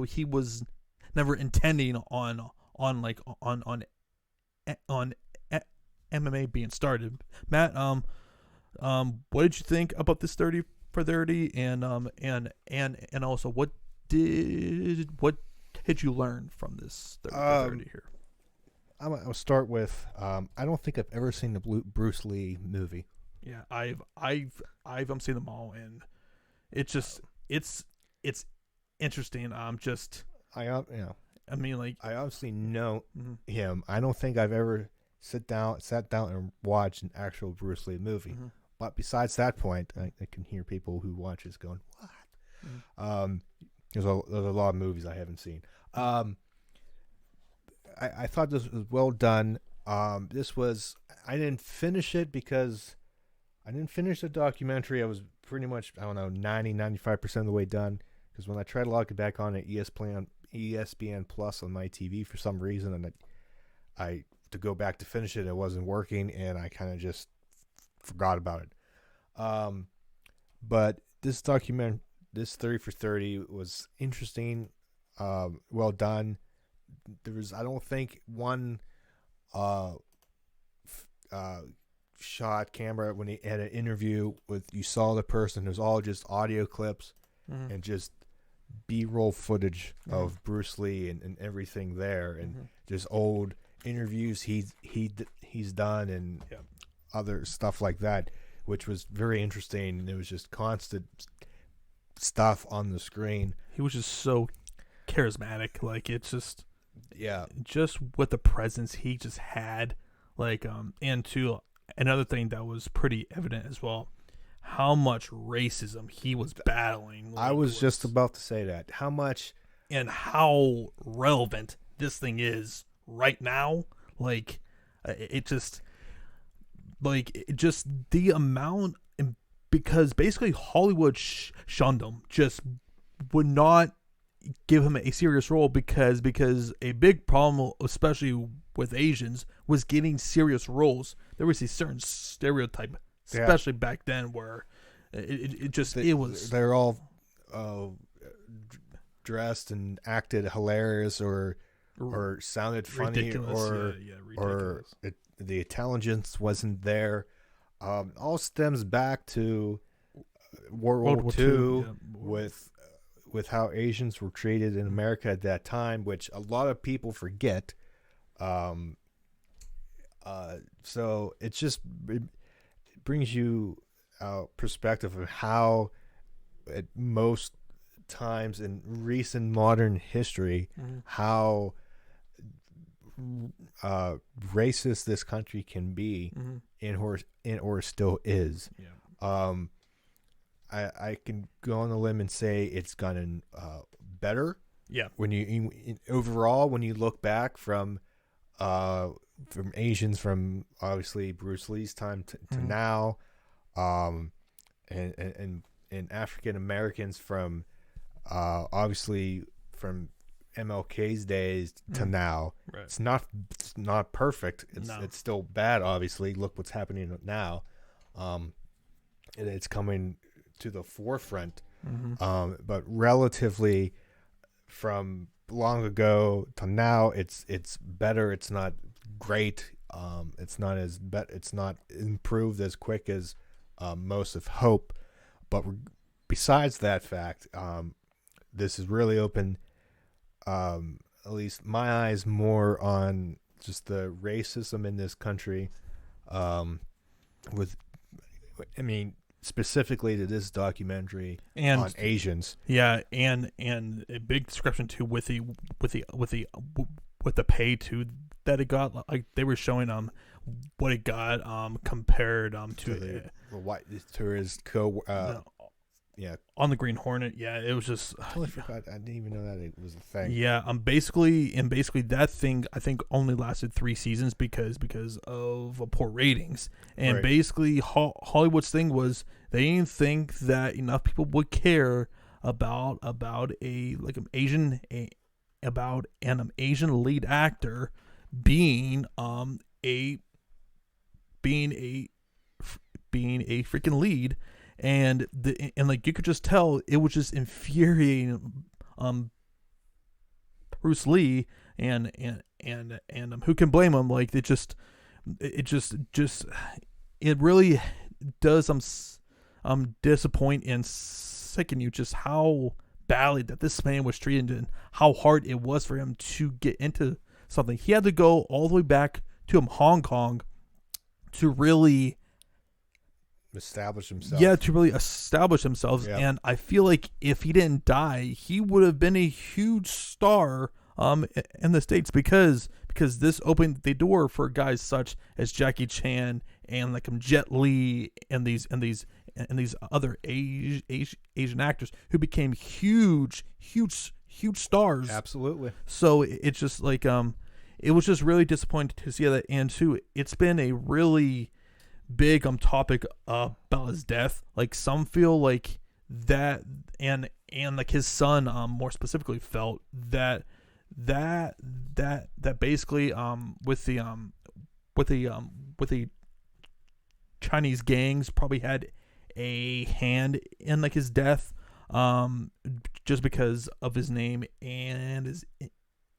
he was never intending on MMA being started. Matt, what did you think about this 30 for 30, and also what did you learn from this 30 for 30 here? I'll start with I don't think I've ever seen the Bruce Lee movie. Yeah, I've seen them all, and it's just it's interesting. I mean, like, I obviously know him. I don't think I've ever sat down and watched an actual Bruce Lee movie. Mm-hmm. But besides that point, I can hear people who watch this going, "What?" Mm-hmm. There's a lot of movies I haven't seen. I thought this was well done. I didn't finish it because I didn't finish the documentary. I was pretty much, 90-95% of the way done. Because when I tried to log it back on at ESPN Plus on my TV for some reason, and I to go back to finish it, it wasn't working, and I kind of just forgot about it. But this 30 for 30 was interesting, well done. There was, I don't think, one shot camera when he had an interview with, you saw the person. It was all just audio clips and just B-roll footage of Bruce Lee and everything there, and just old interviews he's done and other stuff like that, which was very interesting. It was just constant stuff on the screen. He was just so charismatic. Like, it's just just with the presence he just had. Like, and to another thing that was pretty evident as well, how much racism he was battling. I was just about to say that. How much and how relevant this thing is right now. Like, it just the amount, because basically Hollywood shunned him, just would not give him a serious role because a big problem, especially with Asians, was getting serious roles. There was a certain stereotype, especially back then, where they're all dressed and acted hilarious or sounded funny, ridiculous, or the intelligence wasn't there. All stems back to World War II, with how Asians were treated in America at that time, which a lot of people forget. So it brings you perspective of how at most times in recent modern history, how racist this country can be, or still is. I can go on the limb and say it's gotten better. Yeah. When overall, when you look back from Asians from obviously Bruce Lee's time to now, and African Americans from obviously from MLK's days to now. Right. It's not perfect. It's still bad. Obviously, look what's happening now. And it's coming to the forefront. But relatively from long ago to now, it's better. It's not great. It's not improved as quick as most have hoped. But besides that fact, this has really opened at least my eyes more on just the racism in this country. Specifically to this documentary and on Asians. Yeah, and a big description too with the pay too that it got. Like they were showing what it got compared to his on the Green Hornet. Yeah, it was just I totally forgot. I didn't even know that it was a thing. Yeah, basically that thing I think only lasted 3 seasons because of poor ratings. And basically Hollywood's thing was they didn't think that enough people would care about an Asian lead actor being a freaking lead. And like you could just tell it was just infuriating Bruce Lee and who can blame him? Like it really does disappoint and sicken you just how badly that this man was treated and how hard it was for him to get into something. He had to go all the way back to Hong Kong to really establish himself. Yeah, to really establish himself. Yeah. And I feel like if he didn't die, he would have been a huge star in the States because this opened the door for guys such as Jackie Chan and like Jet Li and these other Asian actors who became huge stars. Absolutely. So it's just like it was just really disappointing to see that. And too, it's been a really big topic about his death. Like some feel like that and like his son more specifically felt that basically with the Chinese gangs probably had a hand in like his death just because of his name and his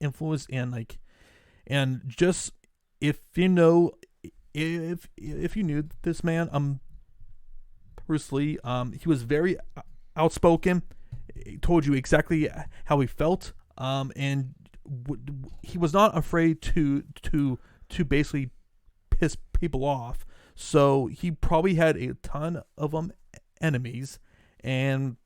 influence and just if you know if you knew this man, Bruce Lee, he was very outspoken. He told you exactly how he felt, and he was not afraid to basically piss people off. So he probably had a ton of enemies, and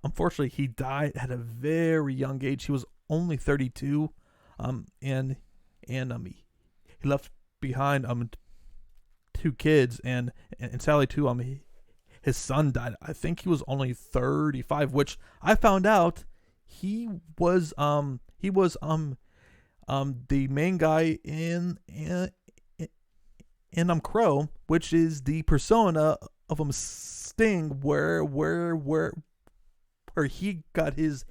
unfortunately he died at a very young age. He was only 32, and he left behind 2 kids and sadly too his son died. I think he was only 35, which I found out he was the main guy in Crow, which is the persona of Sting, where he got his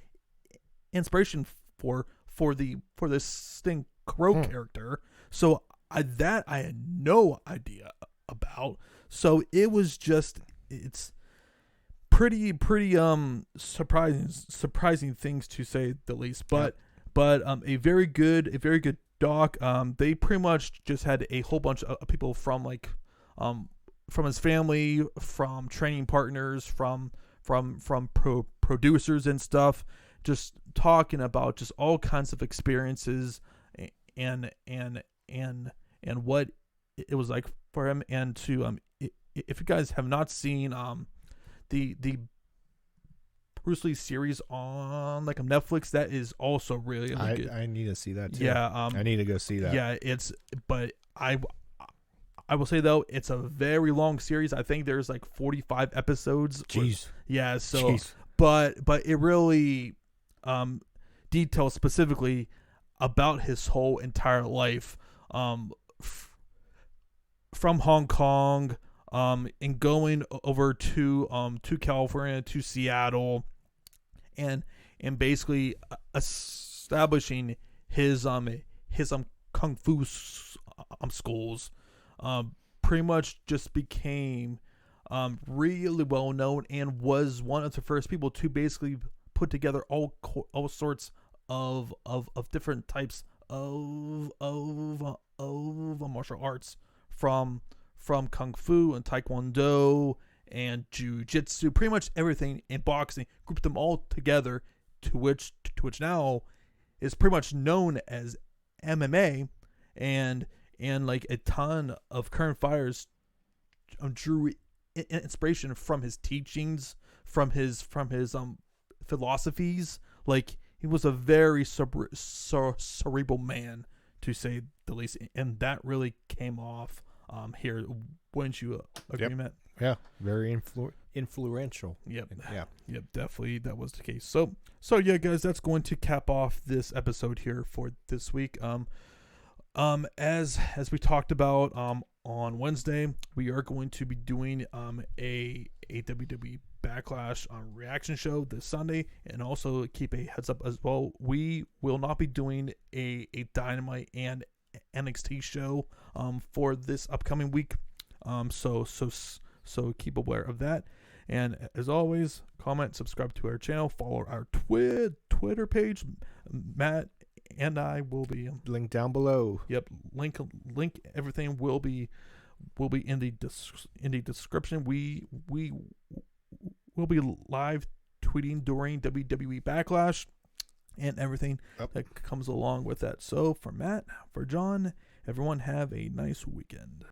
inspiration for this Sting Crow character. So I had no idea about. So it was just it's pretty surprising things to say the least. But a very good doc. They pretty much just had a whole bunch of people from like his family, from training partners, from producers and stuff, just talking about just all kinds of experiences and what it was like for him. And to if you guys have not seen the Bruce Lee series on like Netflix, that is also really good. I need to see that too. Yeah, I need to go see that. Yeah, but I will say though, it's a very long series. I think there's like 45 episodes. Jeez. Yeah, so Jeez. but it really details specifically about his whole entire life, from Hong Kong, and going over to California, to Seattle, and basically establishing his kung fu schools. Pretty much just became really well known, and was one of the first people to basically put together all sorts of different types of martial arts, from kung fu and taekwondo and jiu-jitsu, pretty much everything in boxing, grouped them all together, to which now is pretty much known as MMA, and like a ton of current fighters drew inspiration from his teachings, from his philosophies. Like, he was a very cerebral man, to say the least, and that really came off here. Wouldn't you agree, Matt? Yeah, very influential. Yep. Yeah. Yep, definitely that was the case. So yeah, guys, that's going to cap off this episode here for this week. As we talked about on Wednesday, we are going to be doing a WWE Backlash reaction show this Sunday, and also keep a heads up as well, we will not be doing a Dynamite and NXT show for this upcoming week. So keep aware of that. And as always, comment, subscribe to our channel, follow our Twitter page. Matt and I will be link down below. Yep, link everything will be in the description. We will be live tweeting during WWE Backlash and everything that comes along with that. So for Matt, for John, everyone have a nice weekend.